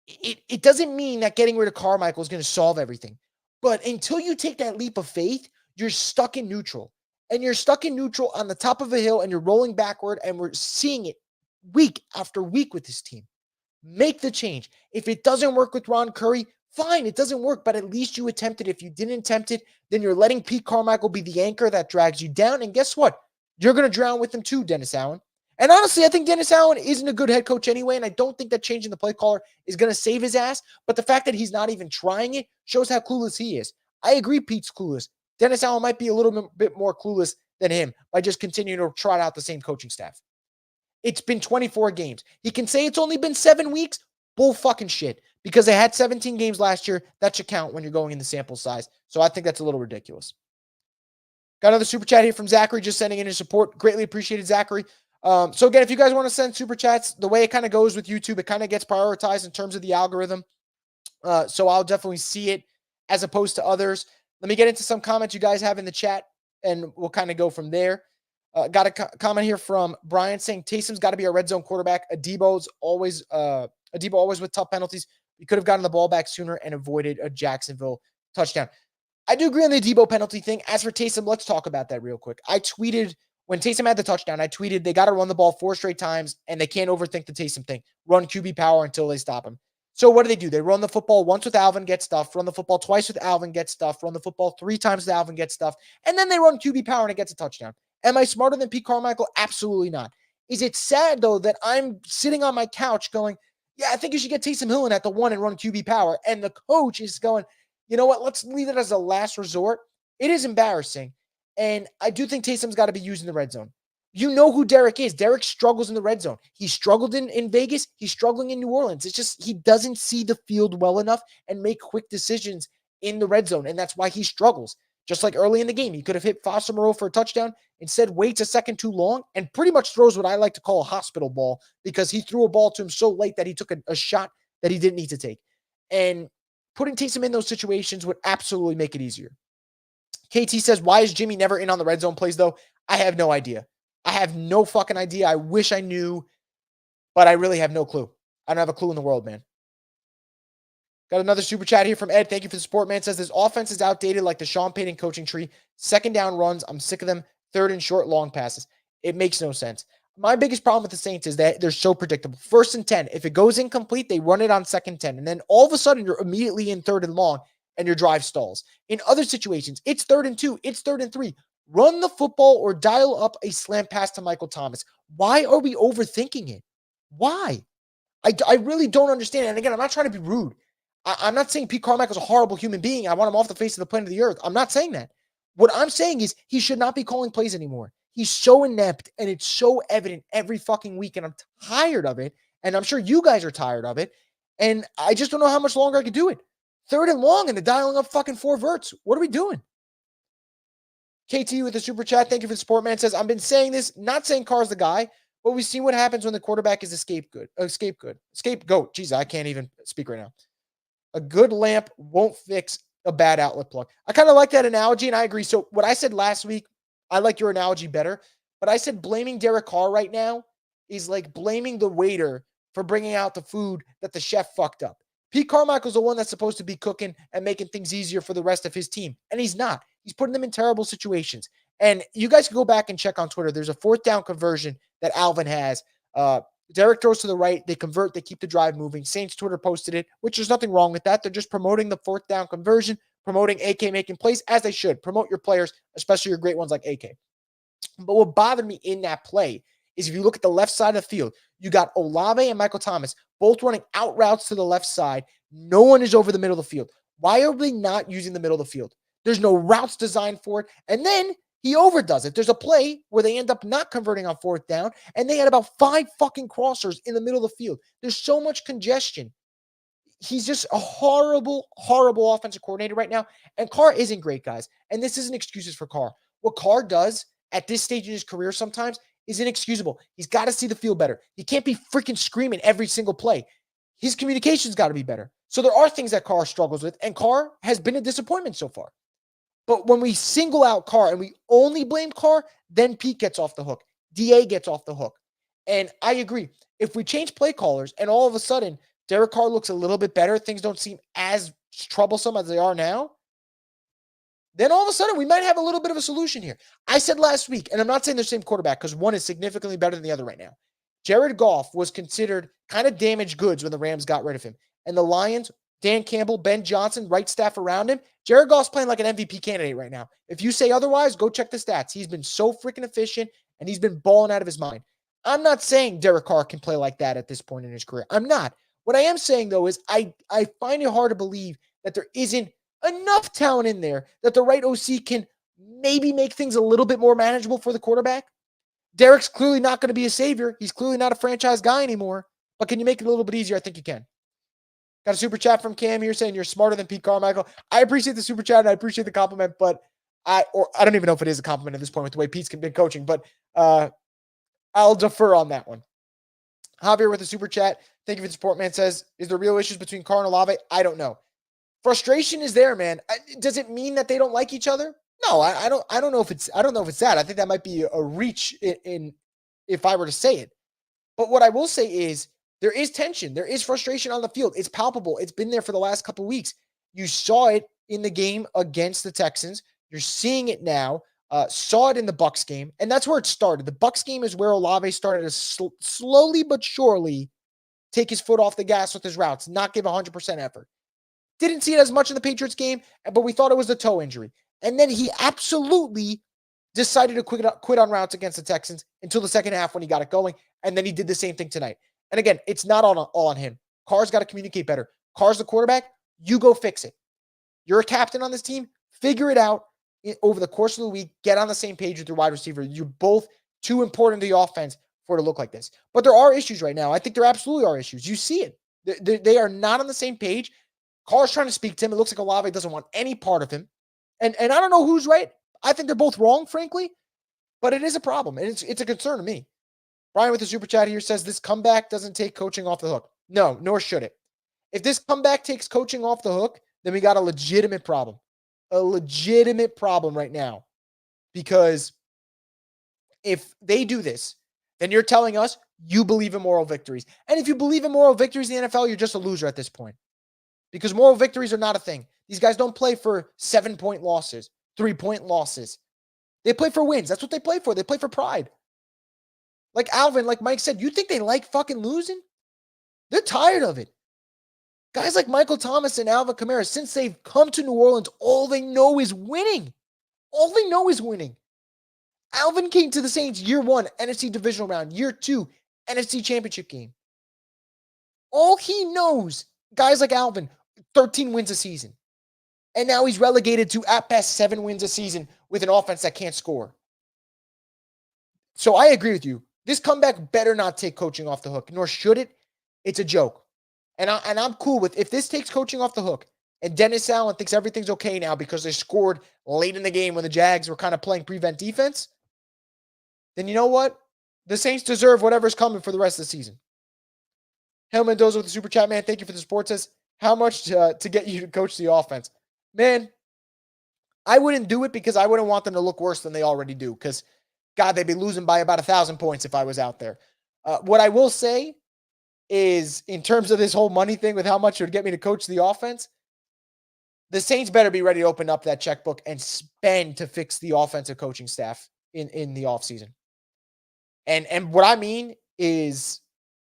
it doesn't mean that getting rid of Carmichael is going to solve everything. But until you take that leap of faith, you're stuck in neutral. And you're stuck in neutral on the top of a hill, and you're rolling backward, and we're seeing it week after week with this team. Make the change. If it doesn't work with Ron Curry, fine, it doesn't work, but at least you attempted. If you didn't attempt it, then you're letting Pete Carmichael be the anchor that drags you down. And guess what? You're going to drown with him too, Dennis Allen. And honestly, I think Dennis Allen isn't a good head coach anyway, and I don't think that changing the play caller is going to save his ass. But the fact that he's not even trying it shows how clueless he is. I agree Pete's clueless. Dennis Allen might be a little bit more clueless than him by just continuing to trot out the same coaching staff. It's been 24 games. He can say it's only been 7 weeks. Bull fucking shit. Because they had 17 games last year. That should count when you're going in the sample size. So I think that's a little ridiculous. Got another super chat here from Zachary, just sending in his support. Greatly appreciated, Zachary. So again, if you guys want to send super chats, the way it kind of goes with YouTube, it kind of gets prioritized in terms of the algorithm. So I'll definitely see it as opposed to others. Let me get into some comments you guys have in the chat, and we'll kind of go from there. Got a comment here from Brian saying Taysom's got to be a red zone quarterback. Adebo always with tough penalties. We could have gotten the ball back sooner and avoided a Jacksonville touchdown. I do agree on the Adebo penalty thing. As for Taysom, let's talk about that real quick. I tweeted when Taysom had the touchdown, I tweeted they got to run the ball 4 straight times, and they can't overthink the Taysom thing. Run QB power until they stop him. So what do? They run the football once with Alvin, get stuffed. Run the football twice with Alvin, get stuffed. Run the football 3 times with Alvin, get stuffed. And then they run QB power and it gets a touchdown. Am I smarter than Pete Carmichael? Absolutely not. Is it sad, though, that I'm sitting on my couch going, yeah, I think you should get Taysom Hill in at the 1 and run QB power, and the coach is going, you know what, let's leave it as a last resort? It is embarrassing, and I do think Taysom's got to be used in the red zone. You know who Derek is. Derek struggles in the red zone. He struggled in Vegas. He's struggling in New Orleans. It's just he doesn't see the field well enough and make quick decisions in the red zone, and that's why he struggles. Just like early in the game, he could have hit Foster Moreau for a touchdown. Instead, waits a second too long and pretty much throws what I like to call a hospital ball because he threw a ball to him so late that he took a shot that he didn't need to take. And putting Taysom in those situations would absolutely make it easier. KT says, why is Jimmy never in on the red zone plays, though? I have no idea. I have no fucking idea. I wish I knew, but I really have no clue. I don't have a clue in the world, man. Got another super chat here from Ed. Thank you for the support, man. Says this offense is outdated like the Sean Payton coaching tree. Second down runs. I'm sick of them. Third and short long passes. It makes no sense. My biggest problem with the Saints is that they're so predictable. 1st and 10. If it goes incomplete, they run it on 2nd and 10. And then all of a sudden, you're immediately in 3rd and long and your drive stalls. In other situations, it's 3rd and 2. It's 3rd and 3. Run the football or dial up a slant pass to Michael Thomas. Why are we overthinking it? Why? I really don't understand. And again, I'm not trying to be rude. I'm not saying Pete Carmichael's a horrible human being. I want him off the face of the planet of the earth. I'm not saying that. What I'm saying is he should not be calling plays anymore. He's so inept, and it's so evident every fucking week, and I'm tired of it, and I'm sure you guys are tired of it, and I just don't know how much longer I could do it. 3rd and long, and they're dialing up fucking 4 verts. What are we doing? KT with the super chat. Thank you for the support, man. Says, I've been saying this, not saying Carr's the guy, but we've seen what happens when the quarterback is a scapegoat. Jeez, I can't even speak right now. A good lamp won't fix a bad outlet plug. I kind of like that analogy, and I agree. So what I said last week, I like your analogy better, but I said blaming Derek Carr right now is like blaming the waiter for bringing out the food that the chef fucked up. Pete Carmichael's the one that's supposed to be cooking and making things easier for the rest of his team, and he's not. He's putting them in terrible situations. And you guys can go back and check on Twitter. There's a 4th down conversion that Alvin has. Derek throws to the right. They convert. They keep the drive moving. Saints Twitter posted it, which there's nothing wrong with that. They're just promoting the 4th down conversion, promoting AK making plays as they should. Promote your players, especially your great ones like AK. But what bothered me in that play is if you look at the left side of the field, you got Olave and Michael Thomas both running out routes to the left side. No one is over the middle of the field. Why are they not using the middle of the field? There's no routes designed for it. And then he overdoes it. There's a play where they end up not converting on 4th down, and they had about 5 fucking crossers in the middle of the field. There's so much congestion. He's just a horrible, horrible offensive coordinator right now. And Carr isn't great, guys. And this isn't excuses for Carr. What Carr does at this stage in his career sometimes is inexcusable. He's got to see the field better. He can't be freaking screaming every single play. His communication's got to be better. So there are things that Carr struggles with, and Carr has been a disappointment so far. But when we single out Carr and we only blame Carr, then Pete gets off the hook. DA gets off the hook. And I agree. If we change play callers and all of a sudden Derek Carr looks a little bit better, things don't seem as troublesome as they are now, then all of a sudden we might have a little bit of a solution here. I said last week, and I'm not saying the same quarterback because one is significantly better than the other right now. Jared Goff was considered kind of damaged goods when the Rams got rid of him. And the Lions, Dan Campbell, Ben Johnson, right staff around him, Jared Goff's playing like an MVP candidate right now. If you say otherwise, go check the stats. He's been so freaking efficient, and he's been balling out of his mind. I'm not saying Derek Carr can play like that at this point in his career. I'm not. What I am saying, though, is I find it hard to believe that there isn't enough talent in there that the right OC can maybe make things a little bit more manageable for the quarterback. Derek's clearly not going to be a savior. He's clearly not a franchise guy anymore. But can you make it a little bit easier? I think you can. Got a super chat from Cam here saying you're smarter than Pete Carmichael. I appreciate the super chat and I appreciate the compliment, but I don't even know if it is a compliment at this point with the way Pete's been coaching, but I'll defer on that one. Javier with a super chat. Thank you for the support, man. Says, is there real issues between Carr and Olave? I don't know. Frustration is there, man. Does it mean that they don't like each other? No, I don't know if it's that. I think that might be a reach in if I were to say it. But what I will say is there is tension. There is frustration on the field. It's palpable. It's been there for the last couple of weeks. You saw it in the game against the Texans. You're seeing it now. Saw it in the Bucs game, and that's where it started. The Bucs game is where Olave started to slowly but surely take his foot off the gas with his routes, not give 100% effort. Didn't see it as much in the Patriots game, but we thought it was a toe injury. And then he absolutely decided to quit on routes against the Texans until the second half when he got it going, and then he did the same thing tonight. And again, it's not all on him. Carr's got to communicate better. Carr's the quarterback. You go fix it. You're a captain on this team. Figure it out over the course of the week. Get on the same page with your wide receiver. You're both too important to the offense for it to look like this. But there are issues right now. I think there absolutely are issues. You see it. They are not on the same page. Carr's trying to speak to him. It looks like Olave doesn't want any part of him. And I don't know who's right. I think they're both wrong, frankly. But it is a problem. And it's a concern to me. Brian with the super chat here says this comeback doesn't take coaching off the hook. No, nor should it. If this comeback takes coaching off the hook, then we got a legitimate problem. A legitimate problem right now. Because if they do this, then you're telling us you believe in moral victories. And if you believe in moral victories in the NFL, you're just a loser at this point. Because moral victories are not a thing. These guys don't play for 7-point losses, 3-point losses. They play for wins. That's what they play for. They play for pride. Like Alvin, like Mike said, you think they like fucking losing? They're tired of it. Guys like Michael Thomas and Alvin Kamara, since they've come to New Orleans, all they know is winning. All they know is winning. Alvin came to the Saints year one, NFC divisional round. Year two, NFC championship game. All he knows, guys like Alvin, 13 wins a season. And now he's relegated to at best 7 wins a season with an offense that can't score. So I agree with you. This comeback better not take coaching off the hook, nor should it. It's a joke. And I'm cool with if this takes coaching off the hook and Dennis Allen thinks everything's okay now because they scored late in the game when the Jags were kind of playing prevent defense, then you know what? The Saints deserve whatever's coming for the rest of the season. Hell Mendoza with the super chat, man. Thank you for the support. Says, how much to get you to coach the offense? Man, I wouldn't do it because I wouldn't want them to look worse than they already do because, God, they'd be losing by about 1,000 points if I was out there. What I will say is, in terms of this whole money thing with how much it would get me to coach the offense, the Saints better be ready to open up that checkbook and spend to fix the offensive coaching staff in the offseason. And what I mean is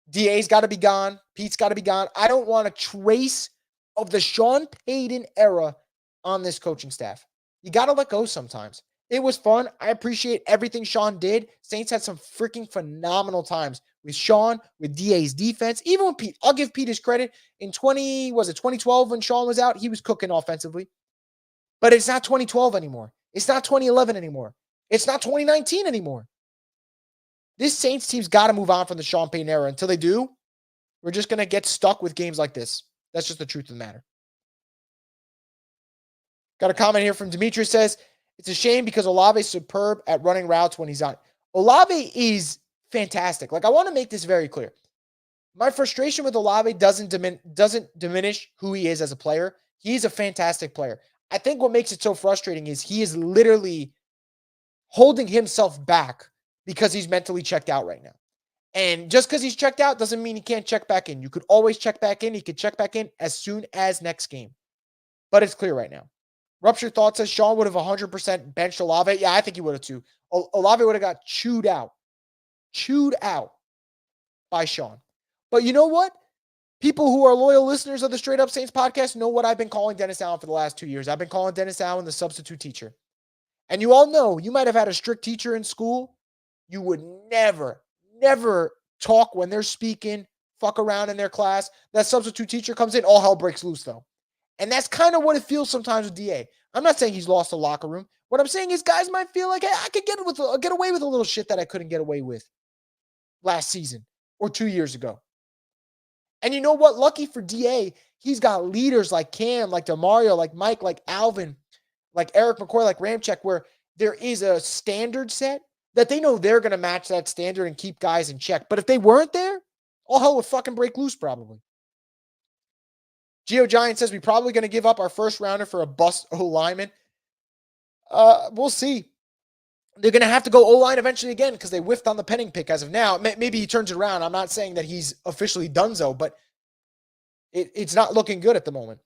DA's got to be gone. Pete's got to be gone. I don't want a trace of the Sean Payton era on this coaching staff. You got to let go sometimes. It was fun. I appreciate everything Sean did. Saints had some freaking phenomenal times with Sean, with DA's defense, even with Pete. I'll give Pete his credit. In 2012 when Sean was out, he was cooking offensively. But it's not 2012 anymore. It's not 2011 anymore. It's not 2019 anymore. This Saints team's got to move on from the Sean Payton era. Until they do, we're just going to get stuck with games like this. That's just the truth of the matter. Got a comment here from Demetrius says, it's a shame because Olave's superb at running routes when he's on. Olave is fantastic. Like, I want to make this very clear. My frustration with Olave doesn't diminish who he is as a player. He's a fantastic player. I think what makes it so frustrating is he is literally holding himself back because he's mentally checked out right now. And just because he's checked out doesn't mean he can't check back in. You could always check back in. He could check back in as soon as next game. But it's clear right now. Rupture Thought says Sean would have 100% benched Olave. Yeah, I think he would have too. Olave would have got chewed out by Sean. But you know what? People who are loyal listeners of the Straight Up Saints podcast know what I've been calling Dennis Allen for the last 2 years. I've been calling Dennis Allen the substitute teacher. And you all know, you might have had a strict teacher in school. You would never talk when they're speaking, fuck around in their class. That substitute teacher comes in, all hell breaks loose though. And that's kind of what it feels sometimes with DA. I'm not saying he's lost the locker room. What I'm saying is guys might feel like, hey, I could get away with a little shit that I couldn't get away with last season or 2 years ago. And you know what? Lucky for DA, he's got leaders like Cam, like DeMario, like Mike, like Alvin, like Eric McCoy, like Ramczyk, where there is a standard set that they know they're going to match that standard and keep guys in check. But if they weren't there, all hell would fucking break loose probably. Geo Giant says we're probably going to give up our first rounder for a bust O-lineman. We'll see. They're going to have to go O-line eventually again because they whiffed on the Penning pick as of now. Maybe he turns it around. I'm not saying that he's officially donezo, but it's not looking good at the moment.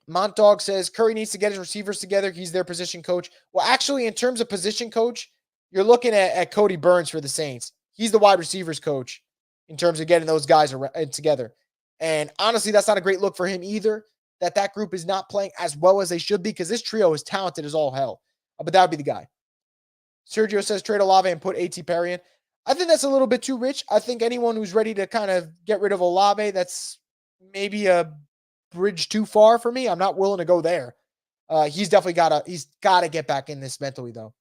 Montdog says Curry needs to get his receivers together. He's their position coach. Well, actually, in terms of position coach, you're looking at Cody Burns for the Saints. He's the wide receivers coach in terms of getting those guys together. And honestly, that's not a great look for him either, that group is not playing as well as they should be because this trio is talented as all hell. But that would be the guy. Sergio says trade Olave and put A.T. Perry in. I think that's a little bit too rich. I think anyone who's ready to kind of get rid of Olave, that's maybe a bridge too far for me. I'm not willing to go there. He's definitely got to get back in this mentally, though.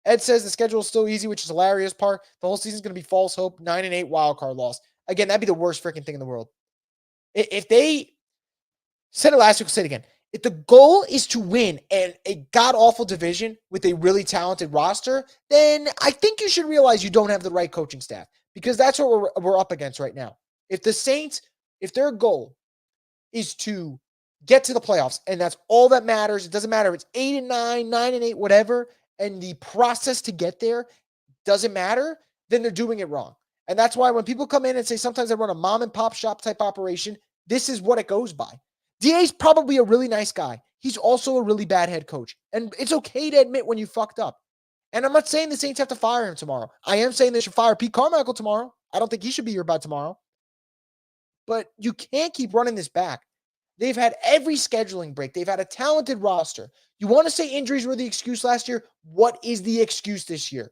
Ed says the schedule is still easy, which is hilarious part. The whole season's going to be false hope, 9-8 wildcard loss. Again, that'd be the worst freaking thing in the world. If they said it last week, I'll say it again. If the goal is to win and a god-awful division with a really talented roster, then I think you should realize you don't have the right coaching staff because that's what we're up against right now. If the Saints, if their goal is to get to the playoffs and that's all that matters, it doesn't matter if it's 8-9, 9-8, whatever, and the process to get there doesn't matter, then they're doing it wrong. And that's why when people come in and say sometimes they run a mom and pop shop type operation, this is what it goes by. DA's probably a really nice guy. He's also a really bad head coach. And it's okay to admit when you fucked up. And I'm not saying the Saints have to fire him tomorrow. I am saying they should fire Pete Carmichael tomorrow. I don't think he should be here by tomorrow. But you can't keep running this back. They've had every scheduling break. They've had a talented roster. You want to say injuries were the excuse last year? What is the excuse this year?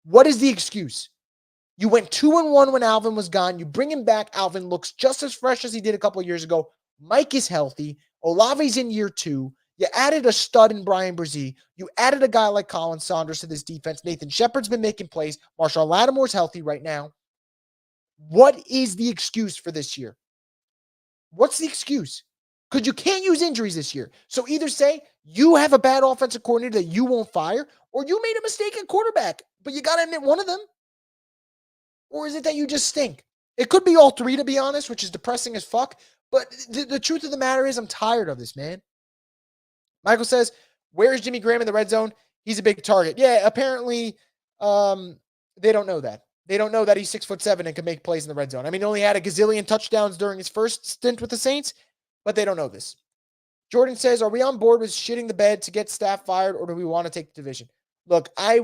What is the excuse? You went 2-1 when Alvin was gone. You bring him back. Alvin looks just as fresh as he did a couple of years ago. Mike is healthy. Olave's in year 2. You added a stud in Brian Brzee. You added a guy like Colin Saunders to this defense. Nathan Shepard's been making plays. Marshall Lattimore's healthy right now. What is the excuse for this year? What's the excuse? Because you can't use injuries this year. So either say you have a bad offensive coordinator that you won't fire, or you made a mistake at quarterback, but you got to admit one of them. Or is it that you just stink? It could be all three, to be honest, which is depressing as fuck. But the truth of the matter is I'm tired of this, man. Michael says, where is Jimmy Graham in the red zone? He's a big target. Yeah, apparently they don't know that. They don't know that he's 6'7" and can make plays in the red zone. I mean, he only had a gazillion touchdowns during his first stint with the Saints, but they don't know this. Jordan says, are we on board with shitting the bed to get staff fired, or do we want to take the division? Look, I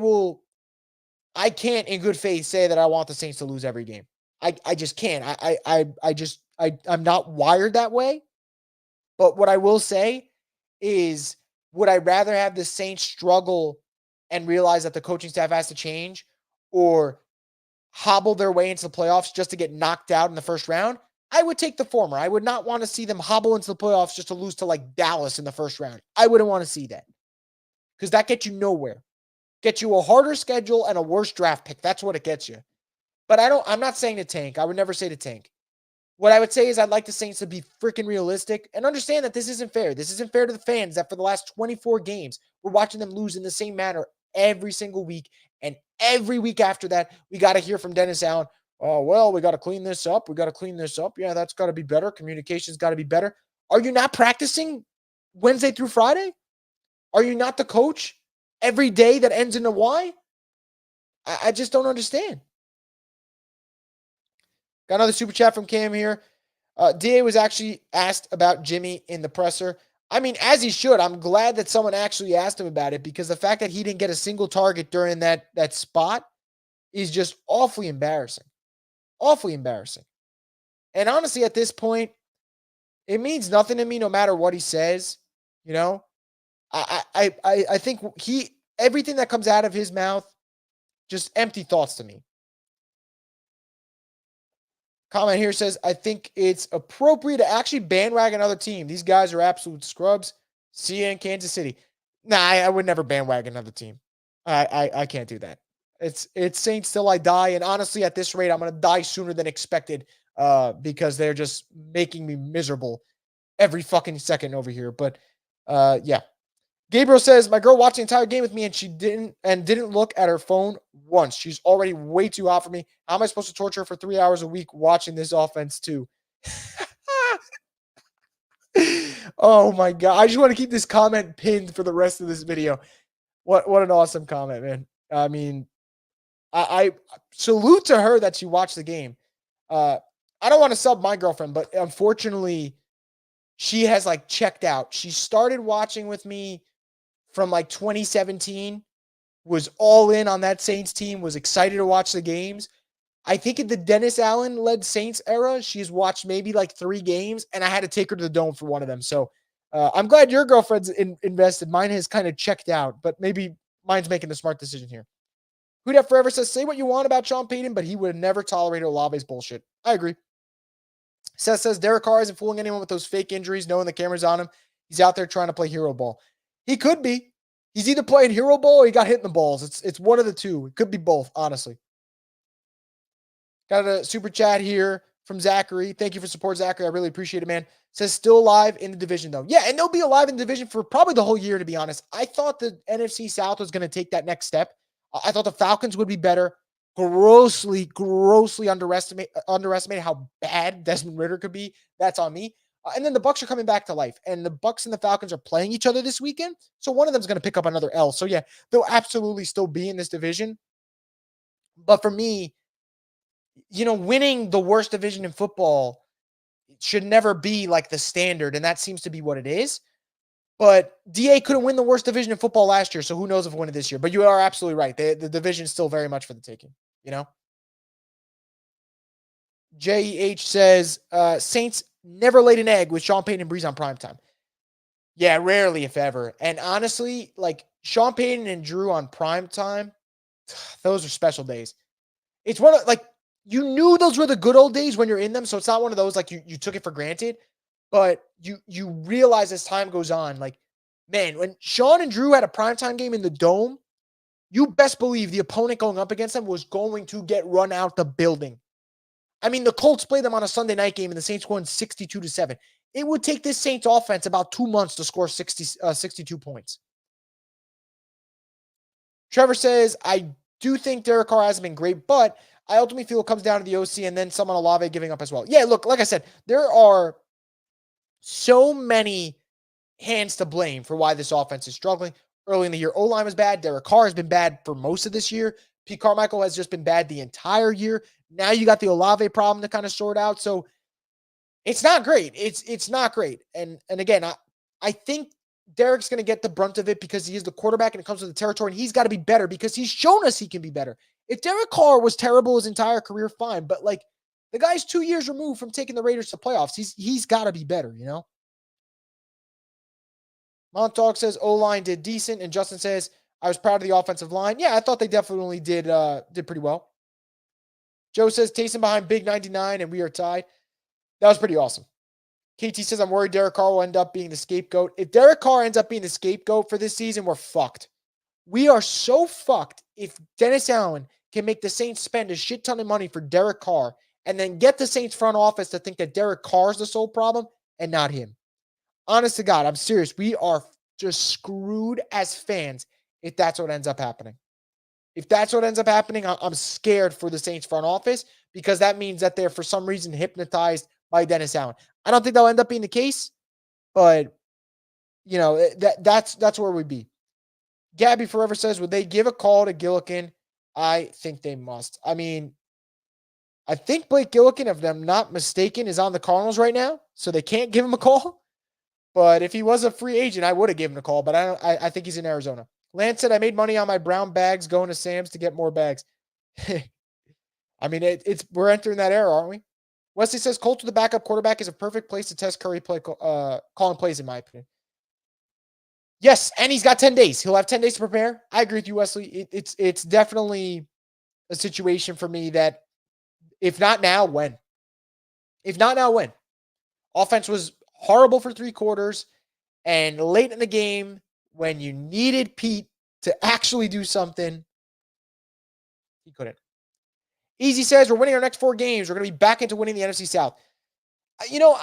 can't in good faith say that I want the Saints to lose every game. I just can't. I'm not wired that way. But what I will say is, would I rather have the Saints struggle and realize that the coaching staff has to change, or hobble their way into the playoffs just to get knocked out in the first round? I would take the former. I would not want to see them hobble into the playoffs just to lose to like Dallas in the first round. I wouldn't want to see that, because that gets you nowhere. Gets you a harder schedule and a worse draft pick. That's what it gets you. But I'm not saying to tank. I would never say to tank. What I would say is I'd like the Saints to be freaking realistic and understand that this isn't fair. This isn't fair to the fans that for the last 24 games, we're watching them lose in the same manner every single week. And every week after that, we got to hear from Dennis Allen, oh, well, we got to clean this up. We got to clean this up. Yeah, that's got to be better. Communication's got to be better. Are you not practicing Wednesday through Friday? Are you not the coach every day that ends in a Y? I just don't understand. Got another super chat from Cam here. DA was actually asked about Jimmy in the presser. I mean, as he should. I'm glad that someone actually asked him about it, because the fact that he didn't get a single target during that spot is just awfully embarrassing. Awfully embarrassing. And honestly, at this point, it means nothing to me no matter what he says. You know, I think everything that comes out of his mouth, just empty thoughts to me. Comment here says, I think it's appropriate to actually bandwagon another team. These guys are absolute scrubs. See you in Kansas City. Nah, I would never bandwagon another team. I can't do that. It's Saints till I die. And honestly, at this rate, I'm going to die sooner than expected because they're just making me miserable every fucking second over here. But yeah. Gabriel says, my girl watched the entire game with me and she didn't look at her phone once. She's already way too hot for me. How am I supposed to torture her for 3 hours a week watching this offense too? Oh my God. I just want to keep this comment pinned for the rest of this video. What an awesome comment, man. I mean, I salute to her that she watched the game. I don't want to sub my girlfriend, but unfortunately, she has like checked out. She started watching with me from like 2017, was all in on that Saints team, was excited to watch the games. I think in the Dennis Allen led Saints era, she's watched maybe like 3 games, and I had to take her to the Dome for one of them. So I'm glad your girlfriend's invested. Mine has kind of checked out, but maybe mine's making the smart decision here. Who Dat Forever says, say what you want about Sean Payton, but he would have never tolerated Olave's bullshit. I agree. Seth says, Derek Carr isn't fooling anyone with those fake injuries, knowing the camera's on him. He's out there trying to play hero ball. He could be. He's either playing hero ball or he got hit in the balls. It's one of the two. It could be both, honestly. Got a super chat here from Zachary. Thank you for support, Zachary. I really appreciate it, man. Says still alive in the division, though. Yeah, and they'll be alive in the division for probably the whole year, to be honest. I thought the NFC South was going to take that next step. I thought the Falcons would be better. Grossly underestimated how bad Desmond Ridder could be. That's on me. And then the Bucs are coming back to life, and the Bucs and the Falcons are playing each other this weekend. So one of them is going to pick up another L. So yeah, they'll absolutely still be in this division. But for me, winning the worst division in football should never be like the standard, and that seems to be what it is. But DA couldn't win the worst division in football last year, so who knows if we'll win it this year. But you are absolutely right. The division is still very much for the taking, you know? JEH says, Saints never laid an egg with Sean Payton and Breeze on primetime. Yeah, rarely, if ever. And honestly, like Sean Payton and Drew on primetime, those are special days. It's one of, like, you knew those were the good old days when you're in them. So it's not one of those like you took it for granted, but you realize as time goes on, like, man, when Sean and Drew had a primetime game in the dome, you best believe the opponent going up against them was going to get run out the building. I mean, the Colts played them on a Sunday night game and the Saints won 62-7. It would take this Saints offense about 2 months to score 62 points. Trevor says, I do think Derek Carr hasn't been great, but I ultimately feel it comes down to the OC and then someone Olave giving up as well. Yeah, look, like I said, there are so many hands to blame for why this offense is struggling. Early in the year, O-line was bad. Derek Carr has been bad for most of this year. Pete Carmichael has just been bad the entire year. Now you got the Olave problem to kind of sort out. So it's not great. It's not great. And again, I think Derek's going to get the brunt of it because he is the quarterback and it comes with the territory, and he's got to be better because he's shown us he can be better. If Derek Carr was terrible his entire career, fine. But like, the guy's 2 years removed from taking the Raiders to playoffs. He's got to be better, you know? Montauk says O-line did decent, and Justin says, I was proud of the offensive line. Yeah, I thought they definitely did pretty well. Joe says, Taysom behind Big 99, and we are tied. That was pretty awesome. KT says, I'm worried Derek Carr will end up being the scapegoat. If Derek Carr ends up being the scapegoat for this season, we're fucked. We are so fucked if Dennis Allen can make the Saints spend a shit ton of money for Derek Carr and then get the Saints front office to think that Derek Carr is the sole problem and not him. Honest to God, I'm serious. We are just screwed as fans if that's what ends up happening. If that's what ends up happening, I'm scared for the Saints front office because that means that they're for some reason hypnotized by Dennis Allen. I don't think that'll end up being the case, but you know, that's where we'd be. Gabby Forever says, would they give a call to Gillikin? I think they must. I mean, I think Blake Gillikin, if I'm not mistaken, is on the Cardinals right now, so they can't give him a call. But if he was a free agent, I would have given him a call, but I think he's in Arizona. Lance said, I made money on my brown bags going to Sam's to get more bags. I mean, we're entering that era, aren't we? Wesley says, Colts with the backup quarterback is a perfect place to test Curry calling plays, in my opinion. Yes, and he's got 10 days. He'll have 10 days to prepare. I agree with you, Wesley. It's definitely a situation for me that if not now, when? If not now, when? Offense was horrible for 3 quarters, and late in the game, when you needed Pete to actually do something, he couldn't. Easy says, we're winning our next 4 games. We're going to be back into winning the NFC South. You know,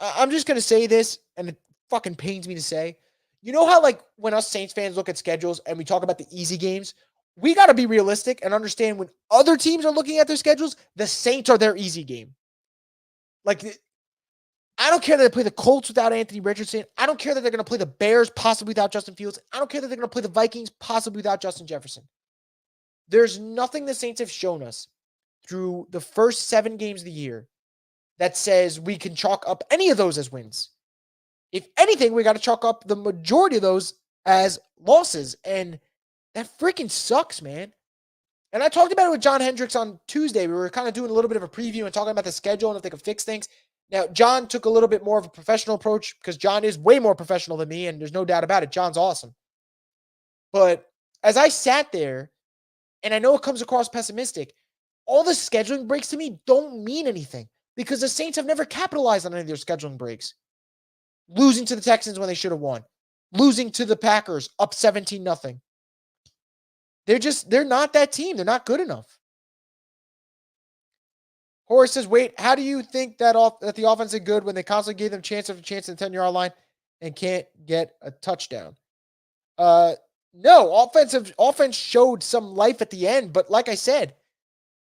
I'm just going to say this, and it fucking pains me to say. You know how, like, when us Saints fans look at schedules and we talk about the easy games, we got to be realistic and understand when other teams are looking at their schedules, the Saints are their easy game. Like, I don't care that they play the Colts without Anthony Richardson. I don't care that they're going to play the Bears possibly without Justin Fields. I don't care that they're going to play the Vikings possibly without Justin Jefferson. There's nothing the Saints have shown us through the first 7 games of the year that says we can chalk up any of those as wins. If anything, we got to chalk up the majority of those as losses. And that freaking sucks, man. And I talked about it with John Hendricks on Tuesday. We were kind of doing a little bit of a preview and talking about the schedule and if they could fix things. Now, John took a little bit more of a professional approach because John is way more professional than me, and there's no doubt about it. John's awesome. But as I sat there, and I know it comes across pessimistic, all the scheduling breaks to me don't mean anything because the Saints have never capitalized on any of their scheduling breaks. Losing to the Texans when they should have won. Losing to the Packers up 17-0. They're not that team. They're not good enough. Horace says, wait, how do you think that the offense is good when they constantly gave them chance after chance at the 10-yard line and can't get a touchdown? No, offense showed some life at the end, but like I said,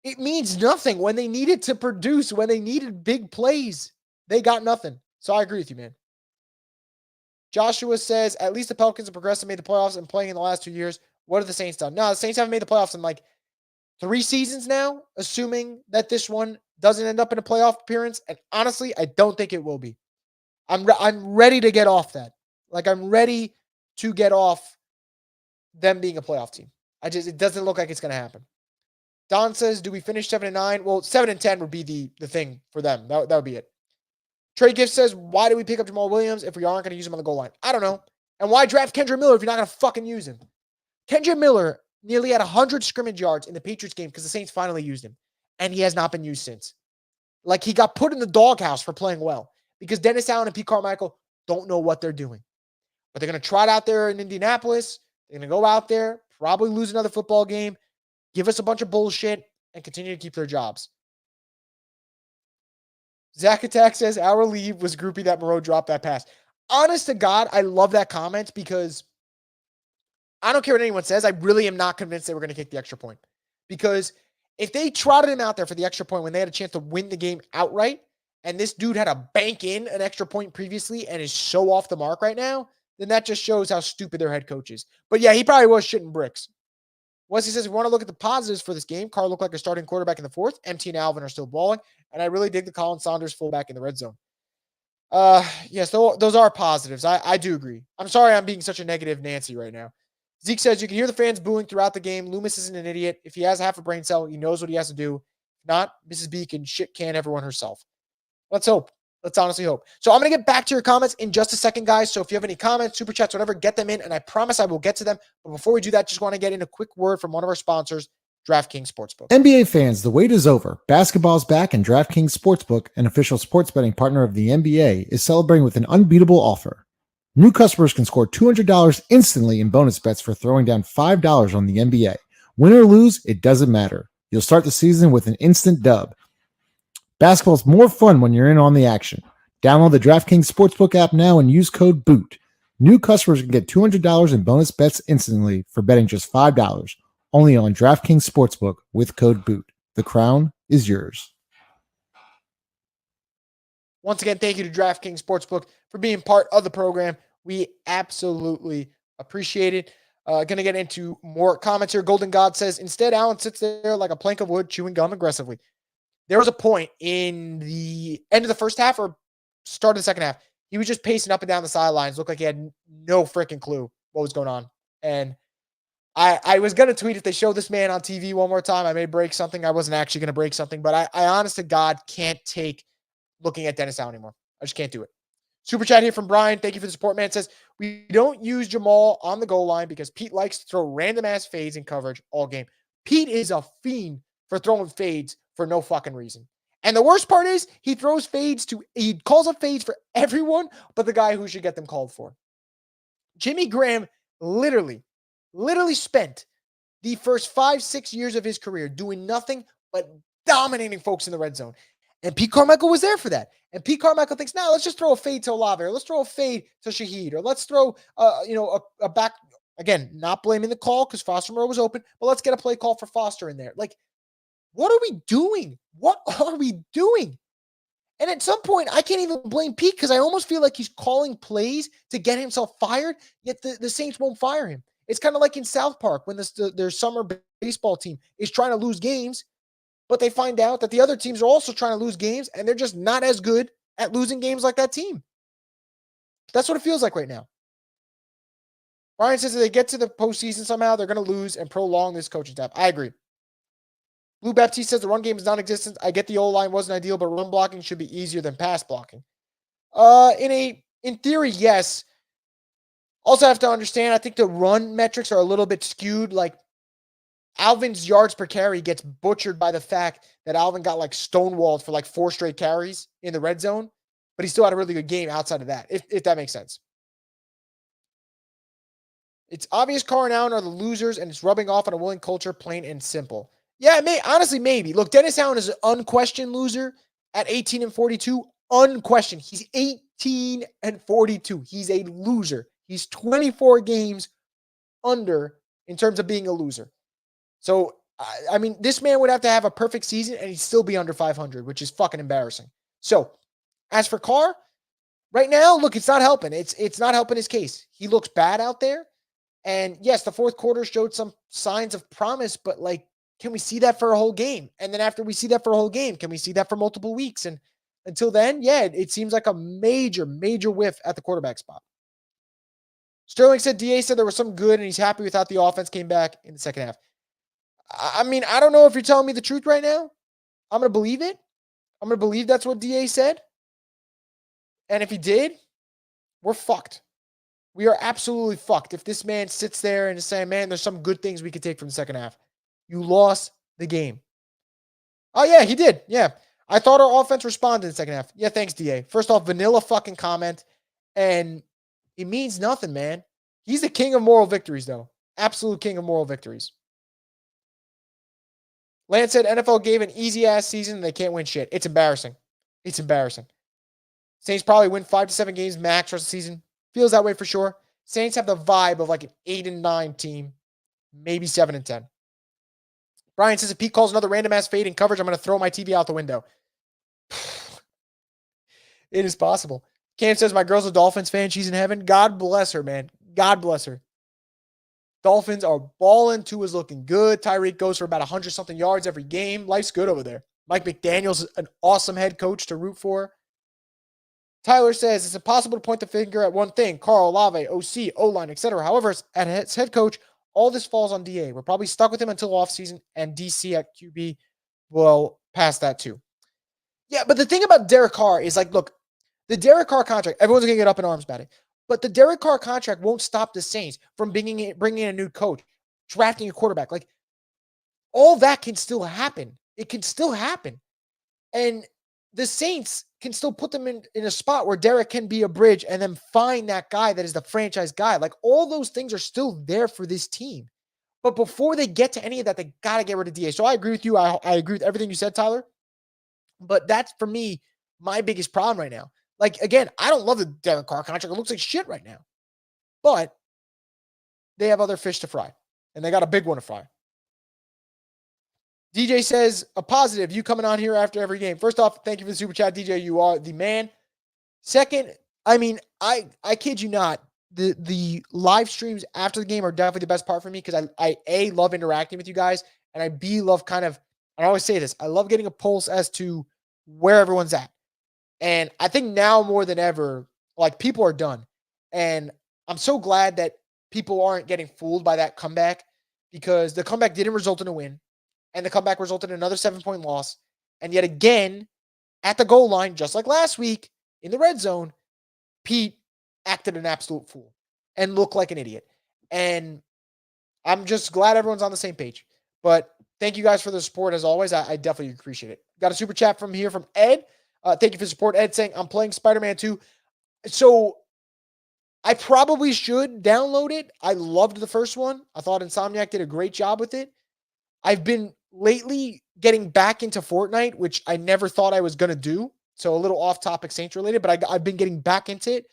it means nothing when they needed to produce, when they needed big plays. They got nothing. So I agree with you, man. Joshua says, at least the Pelicans have progressed and made the playoffs and playing in the last 2 years. What have the Saints done? No, the Saints haven't made the playoffs in like 3 seasons now, assuming that this one doesn't end up in a playoff appearance. And honestly, I don't think it will be. I'm ready to get off that. Like, I'm ready to get off them being a playoff team. It doesn't look like it's going to happen. Don says, do we finish 7-9? Well, 7-10 would be the thing for them. That would be it. Trey Gift says, why do we pick up Jamal Williams if we aren't going to use him on the goal line? I don't know. And why draft Kendra Miller if you're not going to fucking use him? Kendra Miller nearly had 100 scrimmage yards in the Patriots game because the Saints finally used him. And he has not been used since. Like, he got put in the doghouse for playing well because Dennis Allen and Pete Carmichael don't know what they're doing. But they're going to try it out there in Indianapolis. They're going to go out there, probably lose another football game, give us a bunch of bullshit, and continue to keep their jobs. Zach Attack says, our leave was groupie that Moreau dropped that pass. Honest to God, I love that comment because I don't care what anyone says. I really am not convinced they were going to kick the extra point. Because if they trotted him out there for the extra point when they had a chance to win the game outright, and this dude had to bank in an extra point previously and is so off the mark right now, then that just shows how stupid their head coach is. But yeah, he probably was shitting bricks. Wesley says, if we want to look at the positives for this game, Carr looked like a starting quarterback in the fourth. MT and Alvin are still balling. And I really dig the Colin Saunders fullback in the red zone. Yes, those are positives. I do agree. I'm sorry I'm being such a negative Nancy right now. Zeke says, you can hear the fans booing throughout the game. Loomis isn't an idiot. If he has half a brain cell, he knows what he has to do. If not, Mrs. B can shit can everyone herself. Let's hope. Let's honestly hope. So I'm going to get back to your comments in just a second, guys. So if you have any comments, super chats, whatever, get them in, and I promise I will get to them. But before we do that, just want to get in a quick word from one of our sponsors, DraftKings Sportsbook. NBA fans, the wait is over. Basketball's back, and DraftKings Sportsbook, an official sports betting partner of the NBA, is celebrating with an unbeatable offer. New customers can score $200 instantly in bonus bets for throwing down $5 on the NBA. Win or lose, it doesn't matter. You'll start the season with an instant dub. Basketball's more fun when you're in on the action. Download the DraftKings Sportsbook app now and use code BOOT. New customers can get $200 in bonus bets instantly for betting just $5. Only on DraftKings Sportsbook with code BOOT. The crown is yours. Once again, thank you to DraftKings Sportsbook for being part of the program. We absolutely appreciate it. Going to get into more comments here. Golden God says, instead, Allen sits there like a plank of wood, chewing gum aggressively. There was a point in the end of the first half or start of the second half. He was just pacing up and down the sidelines. Looked like he had no freaking clue what was going on. And I was going to tweet if they show this man on TV one more time, I may break something. I wasn't actually going to break something, but I honest to God can't take looking at Dennis Allen anymore. I just can't do it. Super chat here from Brian. Thank you for the support, man. It says, we don't use Jamal on the goal line because Pete likes to throw random ass fades in coverage all game. Pete is a fiend for throwing fades for no fucking reason. And the worst part is he calls up fades for everyone but the guy who should get them called for. Jimmy Graham literally spent the first 5-6 years of his career doing nothing but dominating folks in the red zone. And Pete Carmichael was there for that. And Pete Carmichael thinks, nah, let's just throw a fade to Olave, or let's throw a fade to Shaheed, or let's throw a back. Again, not blaming the call because Foster Moreau was open, but let's get a play call for Foster in there. Like, what are we doing? What are we doing? And at some point, I can't even blame Pete because I almost feel like he's calling plays to get himself fired, yet the Saints won't fire him. It's kind of like in South Park when their summer baseball team is trying to lose games, but they find out that the other teams are also trying to lose games, and they're just not as good at losing games like that team. That's what it feels like right now. Brian says if they get to the postseason somehow, they're going to lose and prolong this coaching staff. I agree. Blue Baptiste says the run game is non-existent. I get the O-line wasn't ideal, but run blocking should be easier than pass blocking. In theory, yes. Also have to understand, I think the run metrics are a little bit skewed. Like, Alvin's yards per carry gets butchered by the fact that Alvin got like stonewalled for like 4 straight carries in the red zone, but he still had a really good game outside of that, if that makes sense. It's obvious Carr and Allen are the losers, and it's rubbing off on a winning culture, plain and simple. Yeah, honestly, maybe. Look, Dennis Allen is an unquestioned loser at 18-42. Unquestioned. He's 18-42. He's a loser. He's 24 games under in terms of being a loser. So, I mean, this man would have to have a perfect season and he'd still be under 500, which is fucking embarrassing. So, as for Carr, right now, look, it's not helping. It's not helping his case. He looks bad out there. And yes, the fourth quarter showed some signs of promise, but like, can we see that for a whole game? And then after we see that for a whole game, can we see that for multiple weeks? And Until then, yeah, it seems like a major, major whiff at the quarterback spot. Sterling said DA said there was some good and he's happy with how the offense came back in the second half. I mean, I don't know if you're telling me the truth right now. I'm going to believe it. I'm going to believe that's what DA said. And if he did, we're fucked. We are absolutely fucked if this man sits there and is saying, man, there's some good things we could take from the second half. You lost the game. Oh, yeah, he did. Yeah. I thought our offense responded in the second half. Yeah, thanks, DA. First off, vanilla fucking comment. And it means nothing, man. He's the king of moral victories, though. Absolute king of moral victories. Lance said NFL gave an easy-ass season and they can't win shit. It's embarrassing. It's embarrassing. Saints probably win 5 to 7 games max rest of the season. Feels that way for sure. Saints have the vibe of like an 8-9 team, maybe 7-10. Brian says if Pete calls another random ass fade in coverage, I'm going to throw my TV out the window. It is possible. Cam says my girl's a Dolphins fan. She's in heaven. God bless her, man. God bless her. Dolphins are balling. Tua's looking good. Tyreek goes for about 100-something yards every game. Life's good over there. Mike McDaniel's an awesome head coach to root for. Tyler says it's impossible to point the finger at one thing. Carr, Olave, OC, O-line, etc. However, at his head coach, all this falls on DA. We're probably stuck with him until offseason, and DC at QB will pass that too. Yeah, but the thing about Derek Carr is like, look, the Derek Carr contract, everyone's going to get up in arms about it. But the Derek Carr contract won't stop the Saints from bringing in a new coach, drafting a quarterback. Like, all that can still happen. It can still happen. And the Saints can still put them in a spot where Derek can be a bridge and then find that guy that is the franchise guy. Like, all those things are still there for this team. But before they get to any of that, they got to get rid of DA. So I agree with you. I agree with everything you said, Tyler. But that's, for me, my biggest problem right now. Like, again, I don't love the Derek Carr contract. It looks like shit right now. But they have other fish to fry. And they got a big one to fry. DJ says, a positive, you coming on here after every game. First off, thank you for the super chat, DJ. You are the man. Second, I mean, I kid you not, the live streams after the game are definitely the best part for me because I A, love interacting with you guys, and I B, love kind of, I always say this, I love getting a pulse as to where everyone's at. And I think now more than ever, like, people are done. And I'm so glad that people aren't getting fooled by that comeback because the comeback didn't result in a win. And the comeback resulted in another 7-point loss. And yet again, at the goal line, just like last week in the red zone, Pete acted an absolute fool and looked like an idiot. And I'm just glad everyone's on the same page. But thank you guys for the support as always. I definitely appreciate it. Got a super chat from Ed. Thank you for the support. Ed saying, I'm playing Spider-Man 2. So I probably should download it. I loved the first one. I thought Insomniac did a great job with it. I've been lately getting back into Fortnite, which I never thought I was going to do. So a little off-topic Saints related, but I've been getting back into it.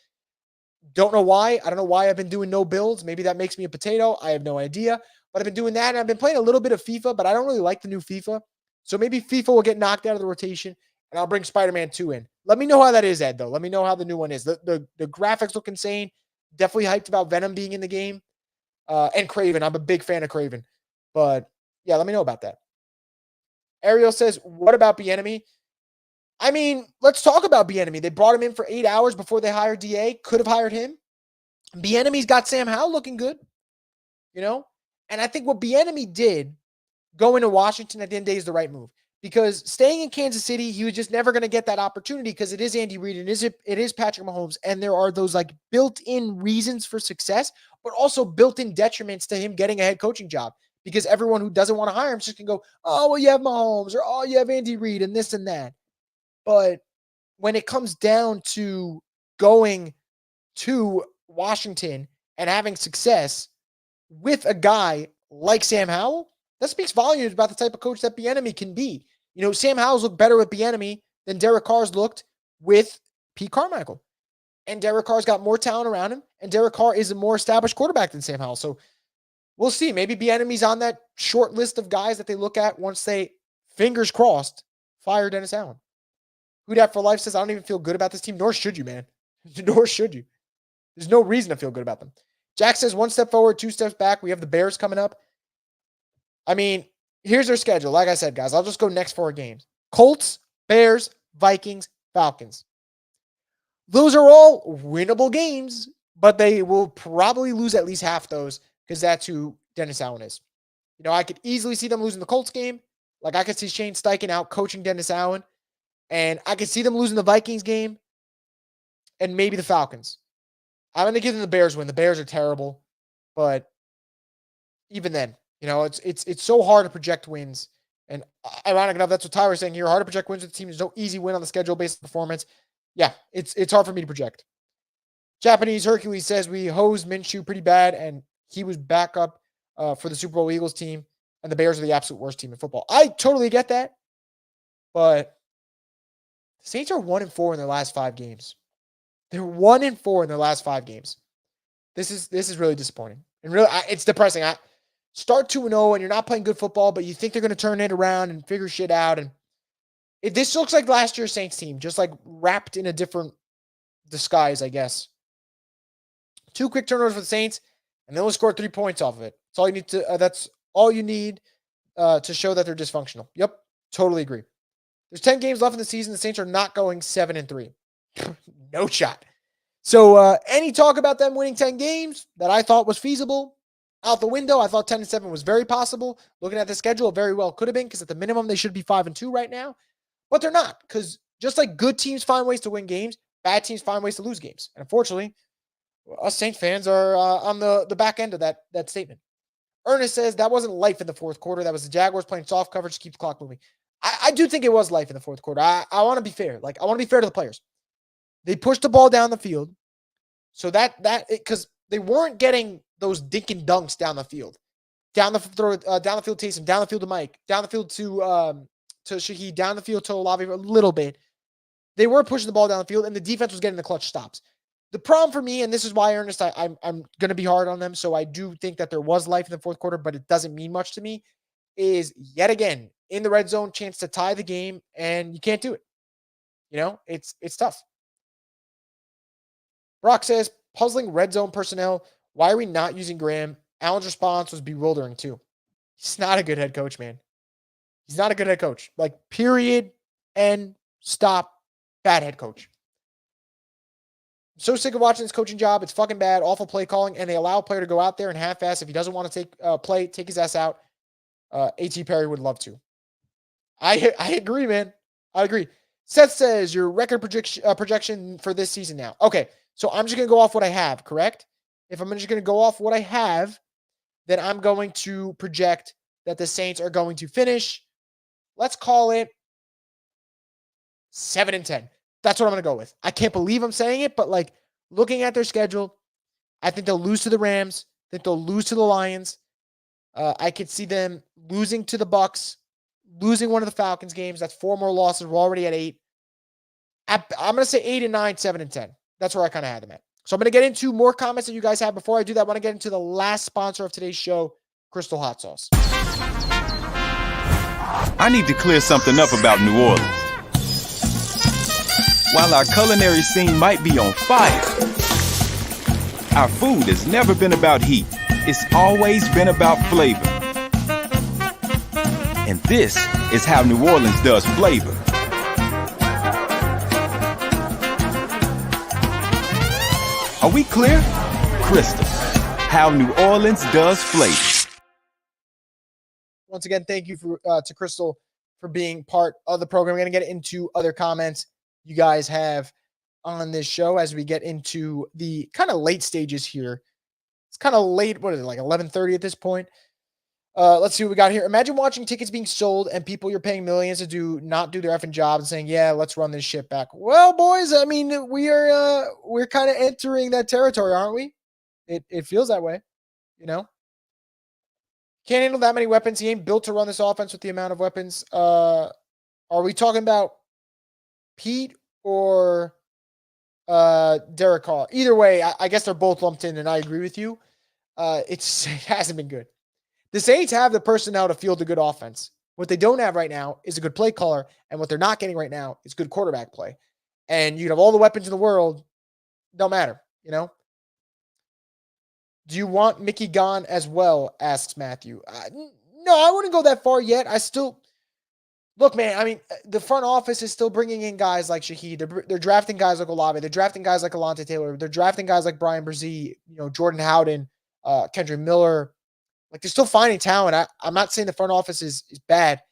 Don't know why. I don't know why I've been doing no builds. Maybe that makes me a potato. I have no idea. But I've been doing that, and I've been playing a little bit of FIFA, but I don't really like the new FIFA. So maybe FIFA will get knocked out of the rotation, and I'll bring Spider-Man 2 in. Let me know how that is, Ed, though. Let me know how the new one is. The graphics look insane. Definitely hyped about Venom being in the game. And Craven. I'm a big fan of Craven. But, yeah, let me know about that. Ariel says, what about Bieniemy? I mean, let's talk about Bieniemy. They brought him in for 8 hours before they hired DA. Could have hired him. Bieniemy's got Sam Howell looking good, you know? And I think what Bieniemy did going to Washington at the end of the day is the right move. Because staying in Kansas City, he was just never going to get that opportunity because it is Andy Reid and it is Patrick Mahomes. And there are those like built-in reasons for success, but also built-in detriments to him getting a head coaching job. Because everyone who doesn't want to hire him just can go, oh, well, you have Mahomes or oh, you have Andy Reid and this and that. But when it comes down to going to Washington and having success with a guy like Sam Howell, that speaks volumes about the type of coach that Bieniemy can be. You know, Sam Howell's looked better with Bieniemy than Derek Carr's looked with Pete Carmichael. And Derek Carr's got more talent around him, and Derek Carr is a more established quarterback than Sam Howell. So we'll see. Maybe Bieniemy's on that short list of guys that they look at once they, fingers crossed, fire Dennis Allen. Who Dat for Life says, I don't even feel good about this team, nor should you, man. Nor should you. There's no reason to feel good about them. Jack says, 1 step forward, 2 steps back. We have the Bears coming up. I mean, here's their schedule. Like I said, guys, I'll just go next 4 games. Colts, Bears, Vikings, Falcons. Those are all winnable games, but they will probably lose at least half those because that's who Dennis Allen is. I could easily see them losing the Colts game. Like, I could see Shane Steichen out coaching Dennis Allen. And I could see them losing the Vikings game and maybe the Falcons. I'm going to give them the Bears win. The Bears are terrible. But even then, it's so hard to project wins. And ironic enough, that's what Tyler's saying here. Hard to project wins with the team. There's no easy win on the schedule based on performance. Yeah, it's hard for me to project. Japanese Hercules says we hosed Minshew pretty bad, and he was backup for the Super Bowl Eagles team, and the Bears are the absolute worst team in football. I totally get that, but the Saints are 1-4 in their last 5 games. They're 1-4 in their last 5 games. This is really disappointing, and really it's depressing. Start 2-0 and you're not playing good football, but you think they're going to turn it around and figure shit out. And this looks like last year's Saints team, just like wrapped in a different disguise, I guess. 2 quick turnovers for the Saints, and they only scored 3 points off of it. That's all you need to. That's all you need to show that they're dysfunctional. Yep, totally agree. There's 10 games left in the season. The Saints are not going 7-3. No shot. So any talk about them winning 10 games that I thought was feasible, out the window. I thought 10-7 was very possible. Looking at the schedule, it very well could have been, because at the minimum they should be 5-2 right now, but they're not, because just like good teams find ways to win games, bad teams find ways to lose games. And unfortunately, us Saints fans are on the back end of that statement. Ernest says that wasn't life in the fourth quarter. That was the Jaguars playing soft coverage to keep the clock moving. I do think it was life in the fourth quarter. I want to be fair. I want to be fair to the players. They pushed the ball down the field, so because they weren't getting those dink and dunks down the field, down the field to Taysom, down the field to Mike, down the field to Shaheed, down the field to Olave a little bit. They were pushing the ball down the field, and the defense was getting the clutch stops. The problem for me, and this is why, Ernest, I'm going to be hard on them, so I do think that there was life in the fourth quarter, but it doesn't mean much to me, is yet again, in the red zone, chance to tie the game, and you can't do it. It's tough. Brock says, puzzling red zone personnel. Why are we not using Graham? Allen's response was bewildering too. He's not a good head coach, man. He's not a good head coach. Period, end, stop, bad head coach. I'm so sick of watching this coaching job. It's fucking bad, awful play calling, and they allow a player to go out there and half-ass. If he doesn't want to take his ass out. A.T. Perry would love to. I agree, man. I agree. Seth says your record projection for this season now. Okay, so I'm just going to go off what I have, correct? If I'm just going to go off what I have, then I'm going to project that the Saints are going to finish, let's call it 7-10. That's what I'm going to go with. I can't believe I'm saying it, but looking at their schedule, I think they'll lose to the Rams. I think they'll lose to the Lions. I could see them losing to the Bucs, losing one of the Falcons games. That's 4 more losses. We're already at 8. I'm going to say 8-9, 7-10. That's where I kind of had them at. So I'm going to get into more comments that you guys have. Before I do that, I want to get into the last sponsor of today's show, Crystal Hot Sauce. I need to clear something up about New Orleans. While our culinary scene might be on fire, our food has never been about heat. It's always been about flavor. And this is how New Orleans does flavor. Are we clear? Crystal, how New Orleans does flavor. Once again, thank you to Crystal for being part of the program. We're going to get into other comments you guys have on this show as we get into the kind of late stages here. It's kind of late. What is it, 11:30 at this point? Let's see what we got here. Imagine watching tickets being sold and people you're paying millions to not do their effing job and saying, yeah, let's run this shit back. Well, boys, I mean, we're kind of entering that territory, aren't we? It feels that way, Can't handle that many weapons. He ain't built to run this offense with the amount of weapons. Are we talking about Pete or Derek Carr? Either way, I guess they're both lumped in, and I agree with you. It hasn't been good. The Saints have the personnel to field a good offense. What they don't have right now is a good play caller, and what they're not getting right now is good quarterback play. And you can have all the weapons in the world, don't matter, Do you want Mickey gone as well? Asks Matthew. No, I wouldn't go that far yet. Look, man, I mean, the front office is still bringing in guys like Shaheed. They're drafting guys like Olave. They're drafting guys like Alontae Taylor. They're drafting guys like Brian Brzee, Jordan Howden, Kendrick Miller. Like, they're still finding talent. I'm not saying the front office is bad.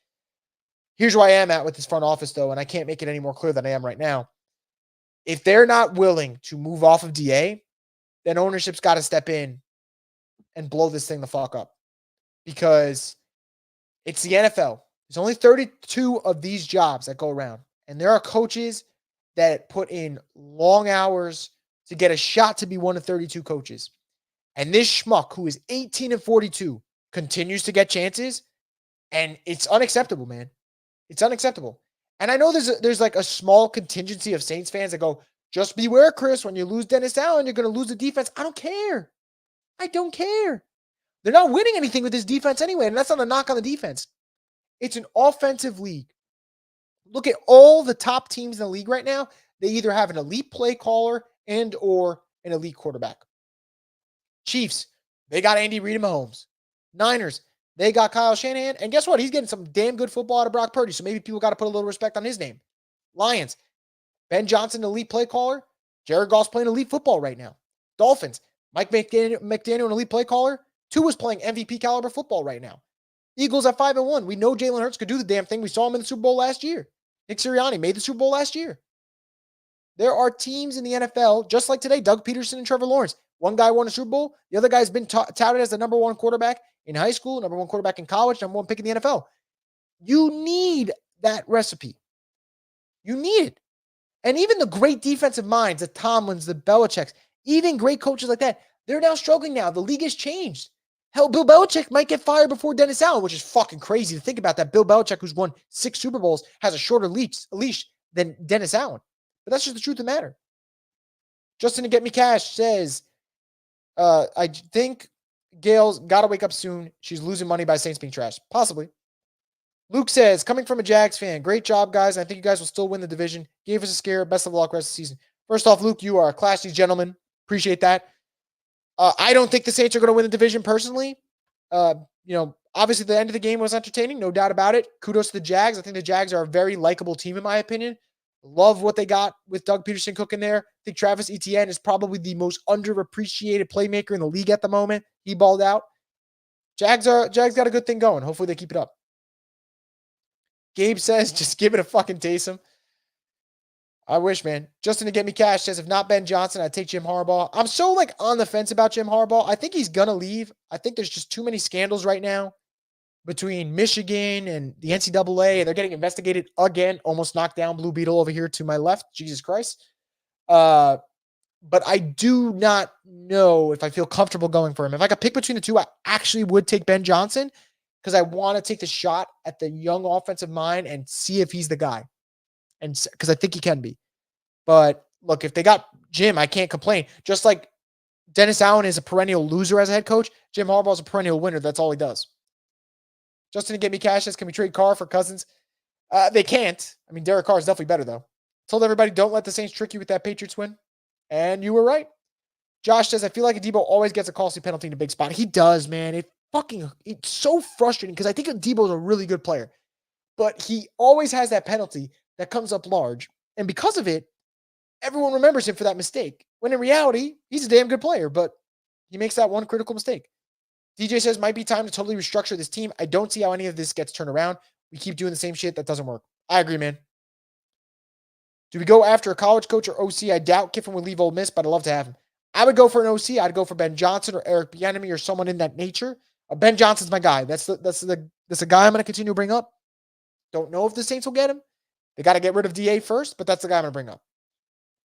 Here's where I am at with this front office, though, and I can't make it any more clear than I am right now. If they're not willing to move off of DA, then ownership's got to step in and blow this thing the fuck up. Because it's the NFL. There's only 32 of these jobs that go around. And there are coaches that put in long hours to get a shot to be one of 32 coaches. And this schmuck who is 18-42 continues to get chances. And it's unacceptable, man. It's unacceptable. And I know there's like a small contingency of Saints fans that go, just beware, Chris, when you lose Dennis Allen, you're going to lose the defense. I don't care. I don't care. They're not winning anything with this defense anyway. And that's not a knock on the defense. It's an offensive league. Look at all the top teams in the league right now. They either have an elite play caller and or an elite quarterback. Chiefs, they got Andy Reid and Mahomes. Niners, they got Kyle Shanahan. And guess what? He's getting some damn good football out of Brock Purdy. So maybe people got to put a little respect on his name. Lions, Ben Johnson, elite play caller. Jared Goff's playing elite football right now. Dolphins, Mike McDaniel, an elite play caller. Tua's playing MVP caliber football right now. Eagles at 5-1. We know Jalen Hurts could do the damn thing. We saw him in the Super Bowl last year. Nick Sirianni made the Super Bowl last year. There are teams in the NFL, just like today, Doug Peterson and Trevor Lawrence. One guy won a Super Bowl. The other guy's been touted as the number one quarterback in high school, number one quarterback in college, number one pick in the NFL. You need that recipe. You need it. And even the great defensive minds, the Tomlins, the Belichicks, even great coaches like that, they're now struggling now. The league has changed. Hell, Bill Belichick might get fired before Dennis Allen, which is fucking crazy to think about that. Bill Belichick, who's won 6 Super Bowls, has a shorter leash than Dennis Allen. But that's just the truth of the matter. Justin to Get Me Cash says, I think Gail's got to wake up soon. She's losing money by Saints being trash. Possibly. Luke says, coming from a Jags fan, great job, guys. I think you guys will still win the division. Gave us a scare. Best of luck rest of the season. First off, Luke, you are a classy gentleman. Appreciate that. I don't think the Saints are going to win the division personally. Obviously the end of the game was entertaining, no doubt about it. Kudos to the Jags. I think the Jags are a very likable team in my opinion. Love what they got with Doug Peterson cooking there. I think Travis Etienne is probably the most underappreciated playmaker in the league at the moment. He balled out. Jags got a good thing going. Hopefully they keep it up. Gabe says, just give it a fucking Taysom. I wish, man. Justin to Get Me Cash says, if not Ben Johnson, I'd take Jim Harbaugh. I'm so on the fence about Jim Harbaugh. I think he's going to leave. I think there's just too many scandals right now between Michigan and the NCAA. They're getting investigated again. Almost knocked down Blue Beetle over here to my left. Jesus Christ. But I do not know if I feel comfortable going for him. If I could pick between the two, I actually would take Ben Johnson because I want to take the shot at the young offensive mind and see if he's the guy. And because I think he can be. But look, if they got Jim, I can't complain. Just like Dennis Allen is a perennial loser as a head coach, Jim Harbaugh is a perennial winner. That's all he does. Justin to Get Me Cash says, can we trade Carr for Cousins? They can't. I mean, Derek Carr is definitely better, though. Told everybody, don't let the Saints trick you with that Patriots win. And you were right. Josh says, I feel like Debo always gets a costly penalty in a big spot. He does, man. It's so frustrating because I think Debo is a really good player. But he always has that penalty that comes up large. And because of it, everyone remembers him for that mistake. When in reality, he's a damn good player, but he makes that one critical mistake. DJ says, might be time to totally restructure this team. I don't see how any of this gets turned around. We keep doing the same shit. That doesn't work. I agree, man. Do we go after a college coach or OC? I doubt Kiffin would leave Ole Miss, but I'd love to have him. I would go for an OC. I'd go for Ben Johnson or Eric Bieniemy or someone in that nature. Ben Johnson's my guy. That's the guy I'm going to continue to bring up. Don't know if the Saints will get him. They got to get rid of DA first, but that's the guy I'm going to bring up.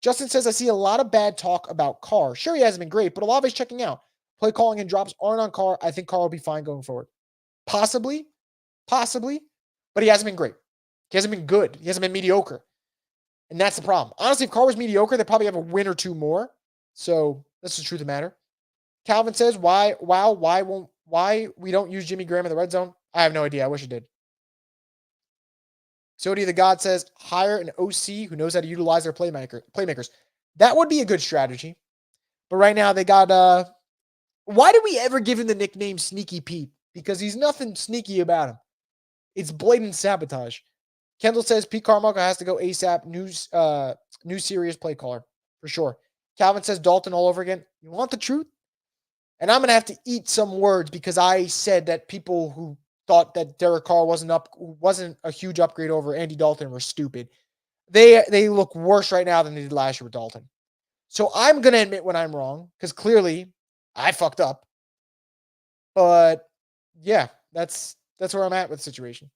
Justin says, I see a lot of bad talk about Carr. Sure, he hasn't been great, but Olave's checking out. Play calling and drops aren't on Carr. I think Carr will be fine going forward. Possibly, but he hasn't been great. He hasn't been good. He hasn't been mediocre. And that's the problem. Honestly, if Carr was mediocre, they'd probably have a win or two more. So that's the truth of the matter. Calvin says, why we don't use Jimmy Graham in the red zone? I have no idea. I wish it did. Sody the God says, hire an OC who knows how to utilize their playmakers. That would be a good strategy. But right now they got, why did we ever give him the nickname Sneaky Pete? Because he's nothing sneaky about him. It's blatant sabotage. Kendall says Pete Carmichael has to go ASAP. New serious play caller for sure. Calvin says Dalton all over again. You want the truth? And I'm going to have to eat some words because I said that people who thought that Derek Carr wasn't a huge upgrade over Andy Dalton were stupid. They look worse right now than they did last year with Dalton. So I'm going to admit when I'm wrong because clearly I fucked up. But yeah, that's where I'm at with the situation.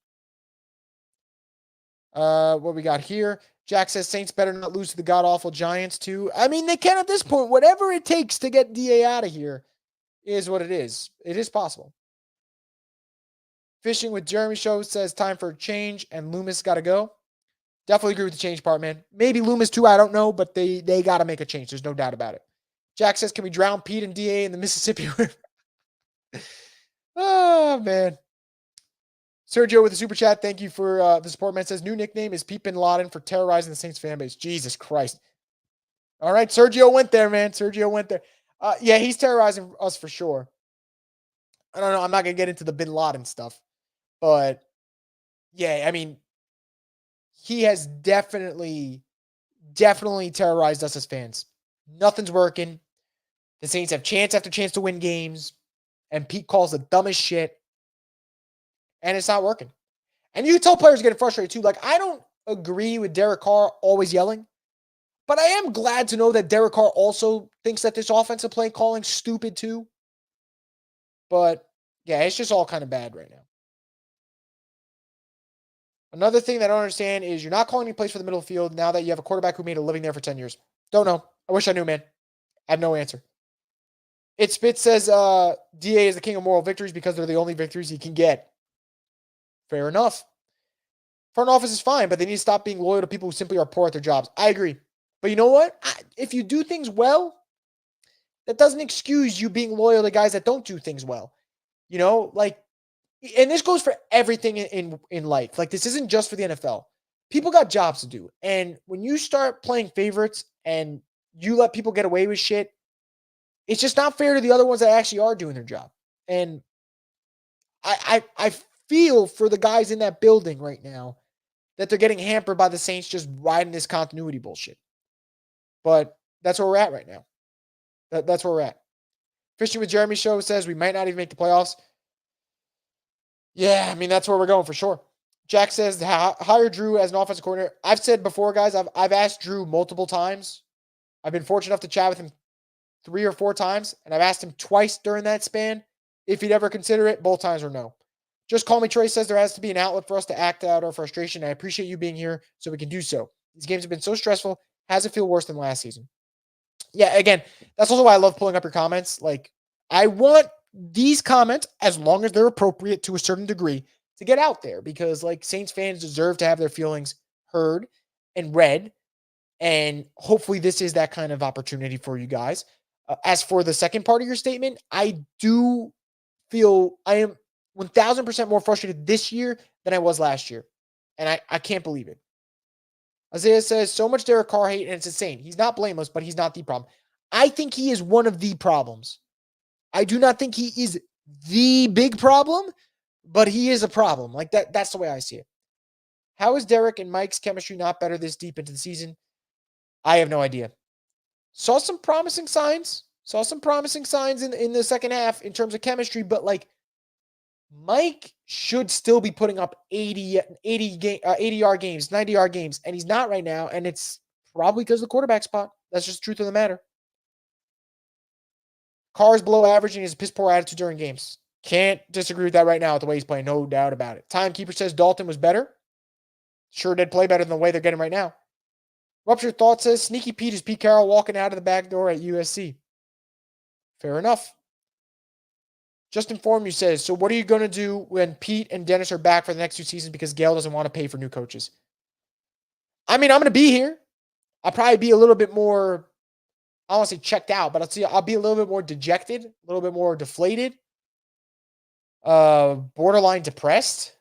What we got here? Jack says Saints better not lose to the god-awful Giants too. I mean, they can at this point. Whatever it takes to get DA out of here is what it is. It is possible. Fishing with Jeremy Show says time for a change and Loomis got to go. Definitely agree with the change part, man. Maybe Loomis too, I don't know, but they got to make a change. There's no doubt about it. Jack says, can we drown Pete and DA in the Mississippi River? Oh, man. Sergio with the super chat. Thank you for the support, man. Says new nickname is Pete Bin Laden for terrorizing the Saints fan base. Jesus Christ. All right. Sergio went there, man. Sergio went there. Yeah, he's terrorizing us for sure. I don't know. I'm not going to get into the Bin Laden stuff, but yeah, I mean, he has definitely terrorized us as fans. Nothing's working. The Saints have chance after chance to win games, and Pete calls the dumbest shit, and it's not working. And you can tell players are getting frustrated too. Like, I don't agree with Derek Carr always yelling, but I am glad to know that Derek Carr also thinks that this offensive play calling stupid too. But yeah, it's just all kind of bad right now. Another thing that I don't understand is you're not calling any plays for the middle of the field now that you have a quarterback who made a living there for 10 years. Don't know. I wish I knew, man. I have no answer. It Spitz says DA is the king of moral victories because they're the only victories he can get. Fair enough. Front office is fine, but they need to stop being loyal to people who simply are poor at their jobs. I agree. But you know what? If you do things well, that doesn't excuse you being loyal to guys that don't do things well. You know, like, and this goes for everything in life. Like, this isn't just for the NFL. People got jobs to do. And when you start playing favorites and you let people get away with shit, it's just not fair to the other ones that actually are doing their job. And I feel for the guys in that building right now that they're getting hampered by the Saints just riding this continuity bullshit. But that's where we're at right now. That's where we're at. Fishing with Jeremy Show says we might not even make the playoffs. Yeah, I mean, that's where we're going for sure. Jack says hire Drew as an offensive coordinator. I've said before, guys, I've asked Drew multiple times. I've been fortunate enough to chat with him 3 or 4 times, and I've asked him twice during that span if he'd ever consider it. Both times were no. Just Call Me Trey says there has to be an outlet for us to act out our frustration. I appreciate you being here so we can do so. These games have been so stressful. Has it feel worse than last season? Yeah, again, that's also why I love pulling up your comments. Like, I want these comments, as long as they're appropriate to a certain degree, to get out there because, like, Saints fans deserve to have their feelings heard and read. And hopefully this is that kind of opportunity for you guys. As for the second part of your statement, I do feel I am 1,000% more frustrated this year than I was last year. And I can't believe it. Isaiah says, so much Derek Carr hate, and it's insane. He's not blameless, but he's not the problem. I think he is one of the problems. I do not think he is the big problem, but he is a problem. Like that's the way I see it. How is Derek and Mike's chemistry not better this deep into the season? I have no idea. Saw some promising signs. In the second half in terms of chemistry, but like Mike should still be putting up 80-yard games, 90-yard games, and he's not right now, and it's probably because of the quarterback spot. That's just the truth of the matter. Carr's below average and he has a piss poor attitude during games. Can't disagree with that right now with the way he's playing, no doubt about it. Timekeeper says Dalton was better. Sure did play better than the way they're getting right now. Rupture Thought says Sneaky Pete is Pete Carroll walking out of the back door at USC. Fair enough. Just Inform You says, so what are you going to do when Pete and Dennis are back for the next 2 seasons because Gail doesn't want to pay for new coaches? I mean, I'm going to be here. I'll probably be a little bit more, I don't want to say checked out, but I'll be a little bit more dejected, a little bit more deflated, borderline depressed.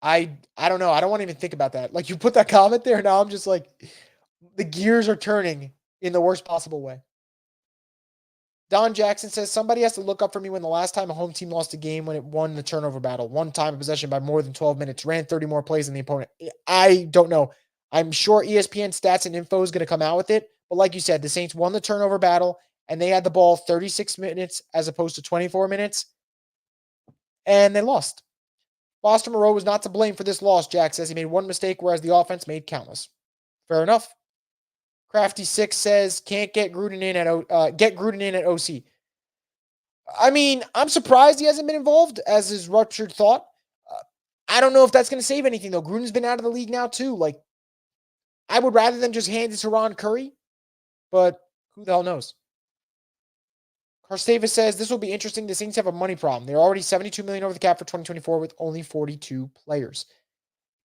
I don't know. I don't want to even think about that. Like, you put that comment there, now I'm just like, the gears are turning in the worst possible way. Don Jackson says, somebody has to look up for me when the last time a home team lost a game when it won the turnover battle. One time of possession by more than 12 minutes, ran 30 more plays than the opponent. I don't know. I'm sure ESPN Stats and Info is going to come out with it. But like you said, the Saints won the turnover battle, and they had the ball 36 minutes as opposed to 24 minutes, and they lost. Foster Moreau was not to blame for this loss, Jack says. He made one mistake, whereas the offense made countless. Fair enough. Crafty6 says, can't get Gruden in at OC. I mean, I'm surprised he hasn't been involved, as is ruptured thought. I don't know if that's going to save anything, though. Gruden's been out of the league now, too. Like, I would rather than just hand it to Ron Curry, but who the hell knows? Carstava says, this will be interesting. The Saints have a money problem. They're already $72 million over the cap for 2024 with only 42 players.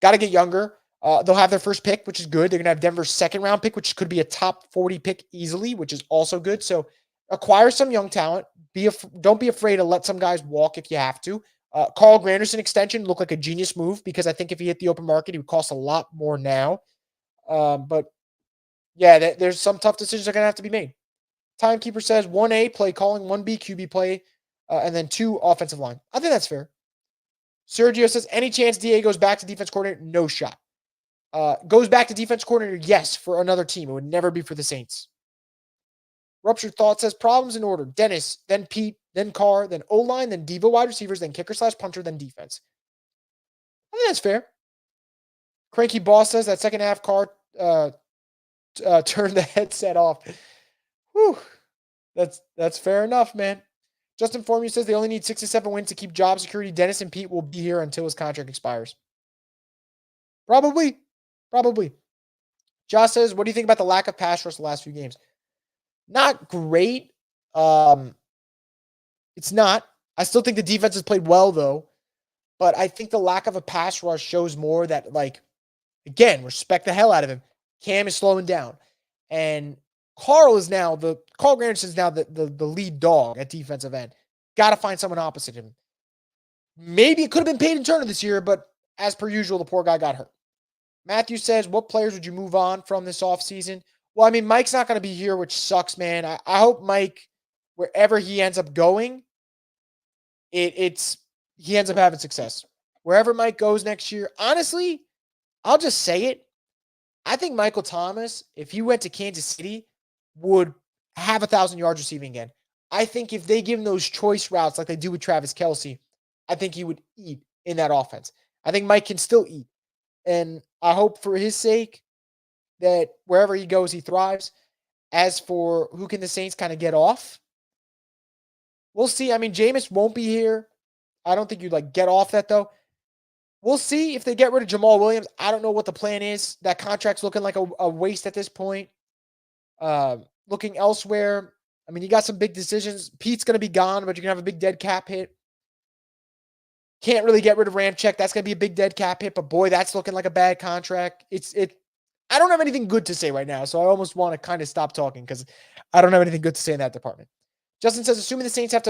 Got to get younger. They'll have their first pick, which is good. They're going to have Denver's second round pick, which could be a top 40 pick easily, which is also good. So acquire some young talent. Don't be afraid to let some guys walk if you have to. Carl Granderson extension looked like a genius move because I think if he hit the open market, he would cost a lot more now. But yeah, there's some tough decisions that are going to have to be made. Timekeeper says 1A play calling, 1B QB play, and then 2 offensive line. I think that's fair. Sergio says, any chance DA goes back to defense coordinator? No shot. Goes back to defense coordinator? Yes, for another team. It would never be for the Saints. Ruptured Thought says, problems in order. Dennis, then Pete, then Carr, then O-line, then Diva wide receivers, then kicker/punter, then defense. I think that's fair. Cranky Boss says that second half Carr turned the headset off. Whew. That's fair enough, man. Justin Formu says they only need 6 to 7 wins to keep job security. Dennis and Pete will be here until his contract expires. Probably. Josh says, what do you think about the lack of pass rush the last few games? Not great. It's not. I still think the defense has played well, though. But I think the lack of a pass rush shows more that, like, again, respect the hell out of him. Cam is slowing down. And Carl Granderson is now the lead dog at defensive end. Got to find someone opposite him. Maybe it could have been Peyton Turner this year, but as per usual, the poor guy got hurt. Matthew says, what players would you move on from this offseason? Well, I mean, Mike's not going to be here, which sucks, man. I hope Mike, wherever he ends up going, he ends up having success. Wherever Mike goes next year, honestly, I'll just say it. I think Michael Thomas, if he went to Kansas City, would have 1,000 yards receiving again. I think if they give him those choice routes like they do with Travis Kelce, I think he would eat in that offense. I think Mike can still eat. And I hope for his sake that wherever he goes, he thrives. As for who can the Saints kind of get off, we'll see. I mean, Jameis won't be here. I don't think you'd get off that, though. We'll see if they get rid of Jamal Williams. I don't know what the plan is. That contract's looking like a waste at this point. Looking elsewhere, I mean, you got some big decisions. Pete's going to be gone, but you're going to have a big dead cap hit. Can't really get rid of Ramczyk. That's going to be a big dead cap hit, but boy, that's looking like a bad contract. I don't have anything good to say right now, so I almost want to kind of stop talking because I don't have anything good to say in that department. Justin says, assuming the Saints have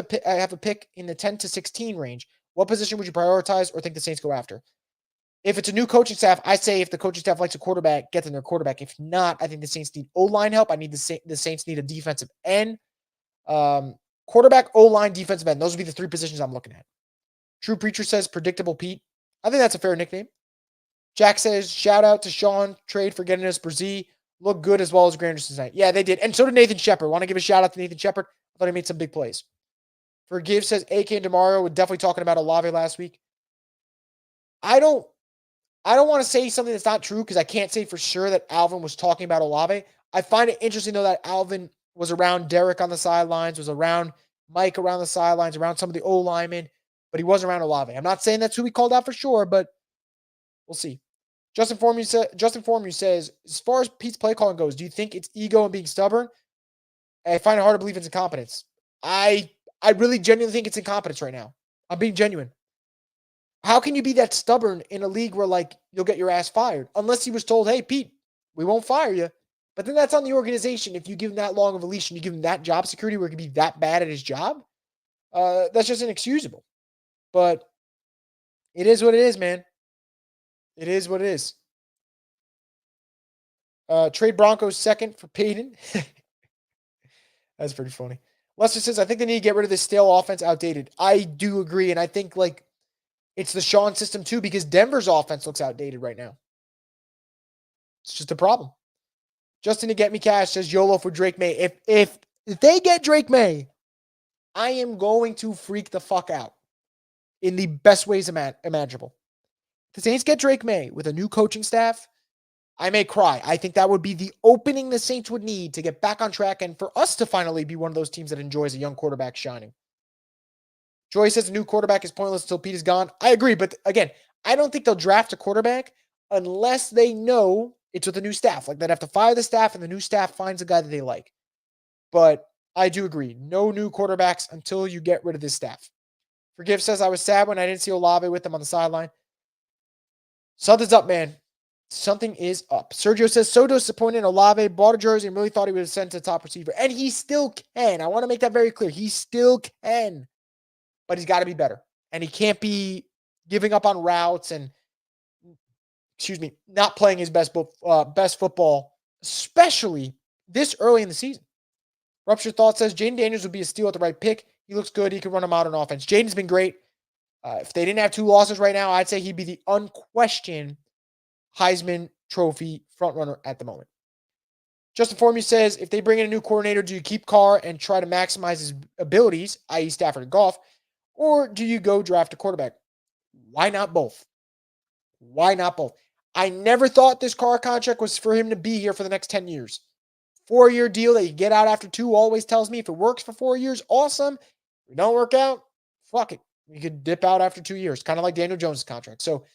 a pick in the 10 to 16 range, what position would you prioritize or think the Saints go after? If it's a new coaching staff, I say if the coaching staff likes a quarterback, get them their quarterback. If not, I think the Saints need O-line help. The Saints need a defensive end. Quarterback, O-line, defensive end. Those would be the 3 positions I'm looking at. True Preacher says, predictable Pete. I think that's a fair nickname. Jack says, shout out to Sean Trade for getting us Brzee. Look good as well as Granderson tonight. Yeah, they did. And so did Nathan Shepard. Want to give a shout out to Nathan Shepard. I thought he made some big plays. Forgive says, AK and DeMario were definitely talking about Olave last week. I don't want to say something that's not true because I can't say for sure that Alvin was talking about Olave. I find it interesting, though, that Alvin was around Derek on the sidelines, was around Mike around the sidelines, around some of the O-linemen, but he wasn't around Olave. I'm not saying that's who he called out for sure, but we'll see. Justin Formu says, as far as Pete's play calling goes, do you think it's ego and being stubborn? I find it hard to believe it's incompetence. I really genuinely think it's incompetence right now. I'm being genuine. How can you be that stubborn in a league where, you'll get your ass fired? Unless he was told, hey, Pete, we won't fire you. But then that's on the organization. If you give him that long of a leash and you give him that job security where he can be that bad at his job, that's just inexcusable. But it is what it is, man. It is what it is. Trade Broncos second for Peyton. That's pretty funny. Lester says, I think they need to get rid of this stale offense, outdated. I do agree. And I think like it's the Sean system too, because Denver's offense looks outdated right now. It's just a problem. Justin to Get Me Cash says YOLO for Drake May. If they get Drake May, I am going to freak the fuck out in the best ways imaginable. If the Saints get Drake May with a new coaching staff, I may cry. I think that would be the opening the Saints would need to get back on track and for us to finally be one of those teams that enjoys a young quarterback shining. Joy says a new quarterback is pointless until Pete is gone. I agree, but again, I don't think they'll draft a quarterback unless they know it's with a new staff. Like they'd have to fire the staff and the new staff finds a guy that they like. But I do agree. No new quarterbacks until you get rid of this staff. Forgive says, I was sad when I didn't see Olave with them on the sideline. Something's up, man. Something is up. Sergio says, so disappointed. Olave bought a jersey and really thought he would have sent to top receiver. And he still can. I want to make that very clear. He still can. But he's got to be better. And he can't be giving up on routes and, not playing his best football, especially this early in the season. Rupture Thought says, Jaden Daniels would be a steal at the right pick. He looks good. He could run him out on offense. Jaden's been great. If they didn't have 2 losses right now, I'd say he'd be the unquestioned Heisman Trophy frontrunner at the moment. Justin Formu says, if they bring in a new coordinator, do you keep Carr and try to maximize his abilities, i.e. Stafford and Goff, or do you go draft a quarterback? Why not both? Why not both? I never thought this Carr contract was for him to be here for the next 10 years. 4-year deal that you get out after 2 always tells me if it works for 4 years, awesome. If it don't work out, fuck it. You could dip out after 2 years, kind of like Daniel Jones' contract. So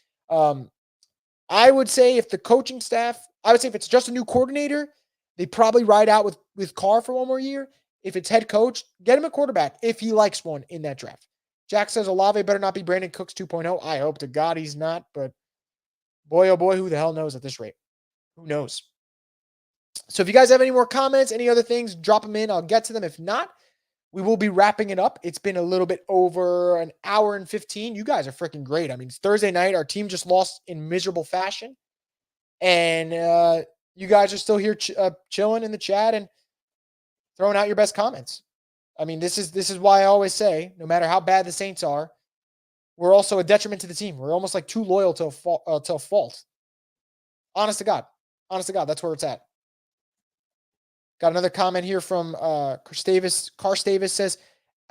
I would say if the coaching staff, I would say if it's just a new coordinator, they probably ride out with Carr for 1 more year. If it's head coach, get him a quarterback if he likes one in that draft. Jack says Olave better not be Brandon Cooks 2.0. I hope to God he's not, but boy, oh boy, who the hell knows at this rate? Who knows? So if you guys have any more comments, any other things, drop them in. I'll get to them. If not, we will be wrapping it up. It's been a little bit over an hour and 15. You guys are freaking great. I mean, it's Thursday night. Our team just lost in miserable fashion. And you guys are still here chilling in the chat and throwing out your best comments. I mean, this is why I always say, no matter how bad the Saints are, we're also a detriment to the team. We're almost like too loyal to a fault. Honest to God, that's where it's at. Got another comment here from Carr Stavis says,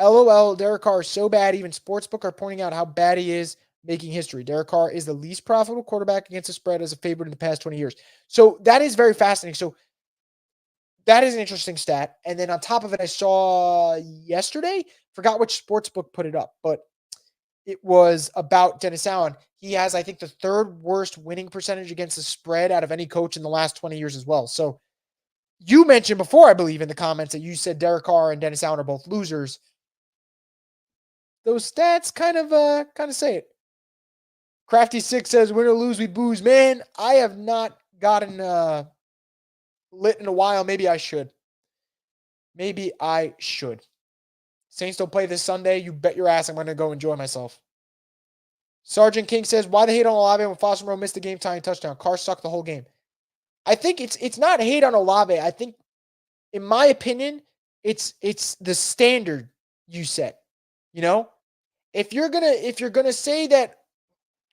LOL, Derek Carr is so bad, even Sportsbook are pointing out how bad he is, making history. Derek Carr is the least profitable quarterback against the spread as a favorite in the past 20 years. So that is very fascinating. So that is an interesting stat. And then on top of it, I saw yesterday, forgot which Sportsbook put it up, but it was about Dennis Allen. He has, I think, the 3rd worst winning percentage against the spread out of any coach in the last 20 years as well. So you mentioned before, I believe, in the comments that you said Derek Carr and Dennis Allen are both losers. Those stats kind of say it. Crafty6 says, win or lose, we booze. Man, I have not gotten lit in a while. Maybe I should. Saints don't play this Sunday. You bet your ass I'm going to go enjoy myself. Sergeant King says, why the hate on Olave when Foster Moreau missed the game-tying touchdown? Carr sucked the whole game. I think it's not hate on Olave. I think, in my opinion, it's the standard you set. You know, if you're gonna say that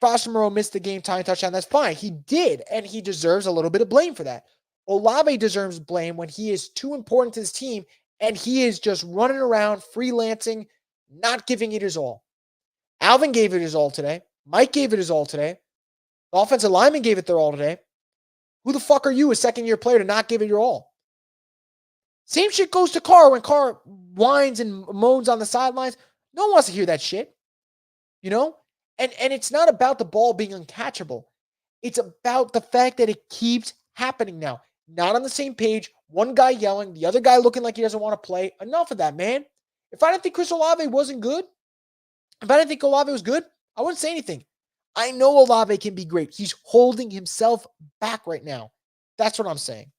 Foster Moreau missed the game-tying touchdown, that's fine. He did, and he deserves a little bit of blame for that. Olave deserves blame when he is too important to his team and he is just running around, freelancing, not giving it his all. Alvin gave it his all today. Mike gave it his all today. The offensive lineman gave it their all today. Who the fuck are you, a second-year player, to not give it your all? Same shit goes to Carr when Carr whines and moans on the sidelines. No one wants to hear that shit. You know? And it's not about the ball being uncatchable. It's about the fact that it keeps happening now. Not on the same page. One guy yelling, the other guy looking like he doesn't want to play. Enough of that, man. If I didn't think Chris Olave wasn't good, if I didn't think Olave was good, I wouldn't say anything. I know Olave can be great. He's holding himself back right now. That's what I'm saying.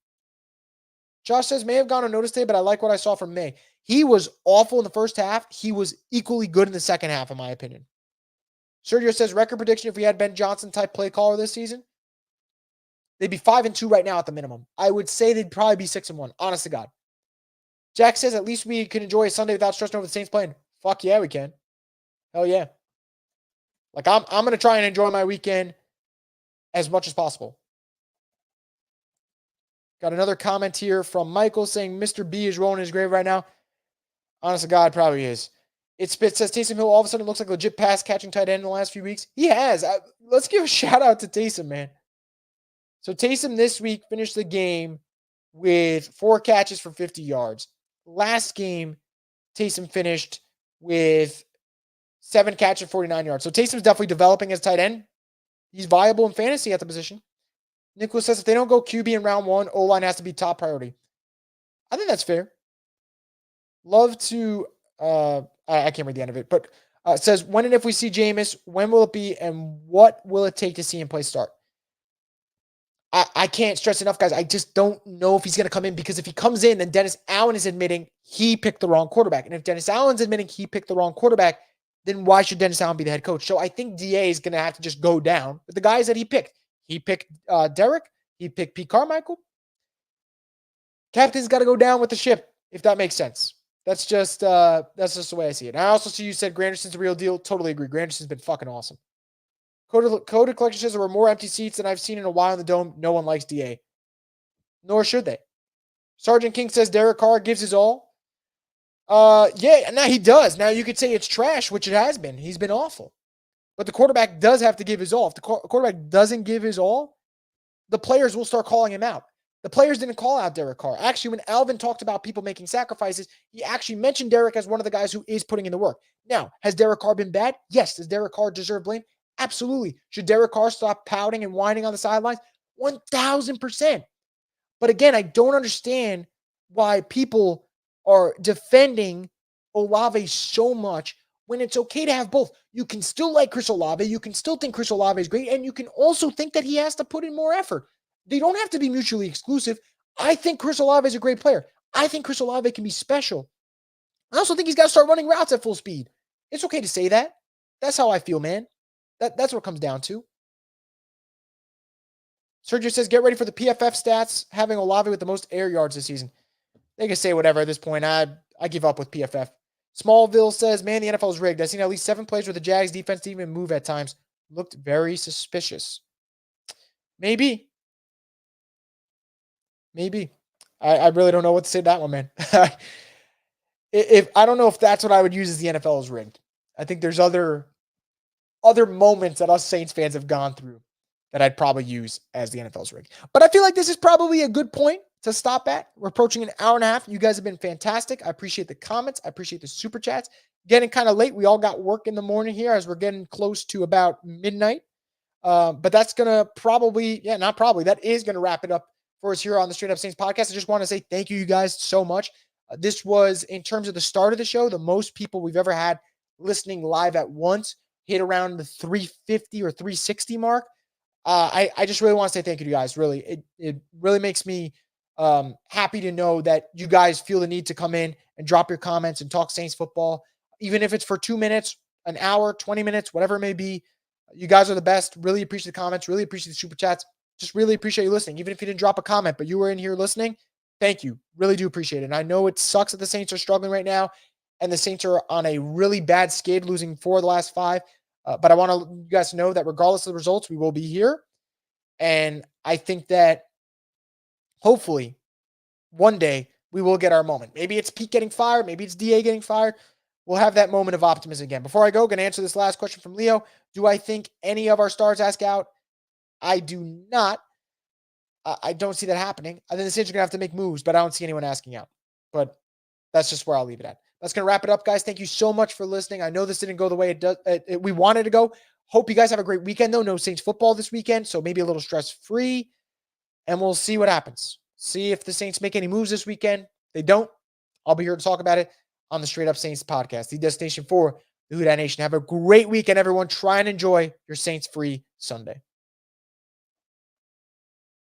Josh says, may have gone unnoticed today, but I like what I saw from May. He was awful in the first half. He was equally good in the second half, in my opinion. Sergio says, record prediction, if we had Ben Johnson type play caller this season, they'd be 5-2 right now at the minimum. I would say they'd probably be 6-1, honest to God. Jack says, at least we can enjoy a Sunday without stressing over the Saints playing. Fuck yeah, we can. Hell yeah. Like, I'm going to try and enjoy my weekend as much as possible. Got another comment here from Michael saying Mr. B is rolling in his grave right now. Honest to God, probably is. It spits says Taysom Hill all of a sudden looks like a legit pass catching tight end in the last few weeks. He has. Let's give a shout out to Taysom, man. So Taysom this week finished the game with 4 catches for 50 yards. Last game, Taysom finished with 7 catches, 49 yards. So Taysom's definitely developing as tight end. He's viable in fantasy at the position. Nicholas says if they don't go QB in round 1, O-line has to be top priority. I think that's fair. Love to, I can't read the end of it, but it says, when and if we see Jameis, when will it be and what will it take to see him play start? I can't stress enough, guys. I just don't know if he's going to come in, because if he comes in, then Dennis Allen is admitting he picked the wrong quarterback. And if Dennis Allen's admitting he picked the wrong quarterback, then why should Dennis Allen be the head coach? So I think DA is going to have to just go down with the guys that he picked. He picked Derek. He picked Pete Carmichael. Captain's got to go down with the ship, if that makes sense. That's just the way I see it. And I also see you said Granderson's the real deal. Totally agree. Granderson's been fucking awesome. Coded Collection says there were more empty seats than I've seen in a while in the Dome. No one likes DA. Nor should they. Sergeant King says Derek Carr gives his all. Yeah, now he does. Now you could say it's trash, which it has been. He's been awful. But the quarterback does have to give his all. If the quarterback doesn't give his all, the players will start calling him out. The players didn't call out Derek Carr. Actually, when Alvin talked about people making sacrifices, he actually mentioned Derek as one of the guys who is putting in the work. Now, has Derek Carr been bad? Yes. Does Derek Carr deserve blame? Absolutely. Should Derek Carr stop pouting and whining on the sidelines? 1,000%. But again, I don't understand why people are defending Olave so much when it's okay to have both. You can still like Chris Olave. You can still think Chris Olave is great. And you can also think that he has to put in more effort. They don't have to be mutually exclusive. I think Chris Olave is a great player. I think Chris Olave can be special. I also think he's got to start running routes at full speed. It's okay to say that. That's how I feel, man. That's what it comes down to. Sergio says, get ready for the PFF stats, having Olave with the most air yards this season. They can say whatever at this point. I give up with PFF. Smallville says, man, the NFL is rigged. I've seen at least 7 plays where the Jags defense didn't even move at times. Looked very suspicious. Maybe. I really don't know what to say to that one, man. I don't know if that's what I would use as the NFL is rigged. I think there's other moments that us Saints fans have gone through that I'd probably use as the NFL's rig. But I feel like this is probably a good point to stop at. We're approaching an hour and a half. You guys have been fantastic. I appreciate the comments. I appreciate the super chats. Getting kind of late. We all got work in the morning here as we're getting close to about midnight. But that's going to that is going to wrap it up for us here on the Straight Up Saints podcast. I just want to say thank you guys so much. This was, in terms of the start of the show, the most people we've ever had listening live at once. Hit around the 350 or 360 mark. I just really want to say thank you to you guys. Really, it really makes me happy to know that you guys feel the need to come in and drop your comments and talk Saints football, even if it's for 2 minutes, an hour, 20 minutes, whatever it may be. You guys are the best. Really appreciate the comments. Really appreciate the super chats. Just really appreciate you listening. Even if you didn't drop a comment, but you were in here listening, thank you. Really do appreciate it. And I know it sucks that the Saints are struggling right now, and the Saints are on a really bad skid, losing 4 of the last 5. But I want you guys to know that regardless of the results, we will be here. And I think that hopefully one day we will get our moment. Maybe it's Pete getting fired. Maybe it's DA getting fired. We'll have that moment of optimism again. Before I go, going to answer this last question from Leo. Do I think any of our stars ask out? I do not. I don't see that happening. I think the Saints are going to have to make moves, but I don't see anyone asking out. But that's just where I'll leave it at. That's going to wrap it up, guys. Thank you so much for listening. I know this didn't go the way we wanted to go. Hope you guys have a great weekend, though. No Saints football this weekend, so maybe a little stress-free. And we'll see what happens. See if the Saints make any moves this weekend. If they don't, I'll be here to talk about it on the Straight Up Saints podcast, the destination for the Who Dat Nation. Have a great weekend, everyone. Try and enjoy your Saints-free Sunday.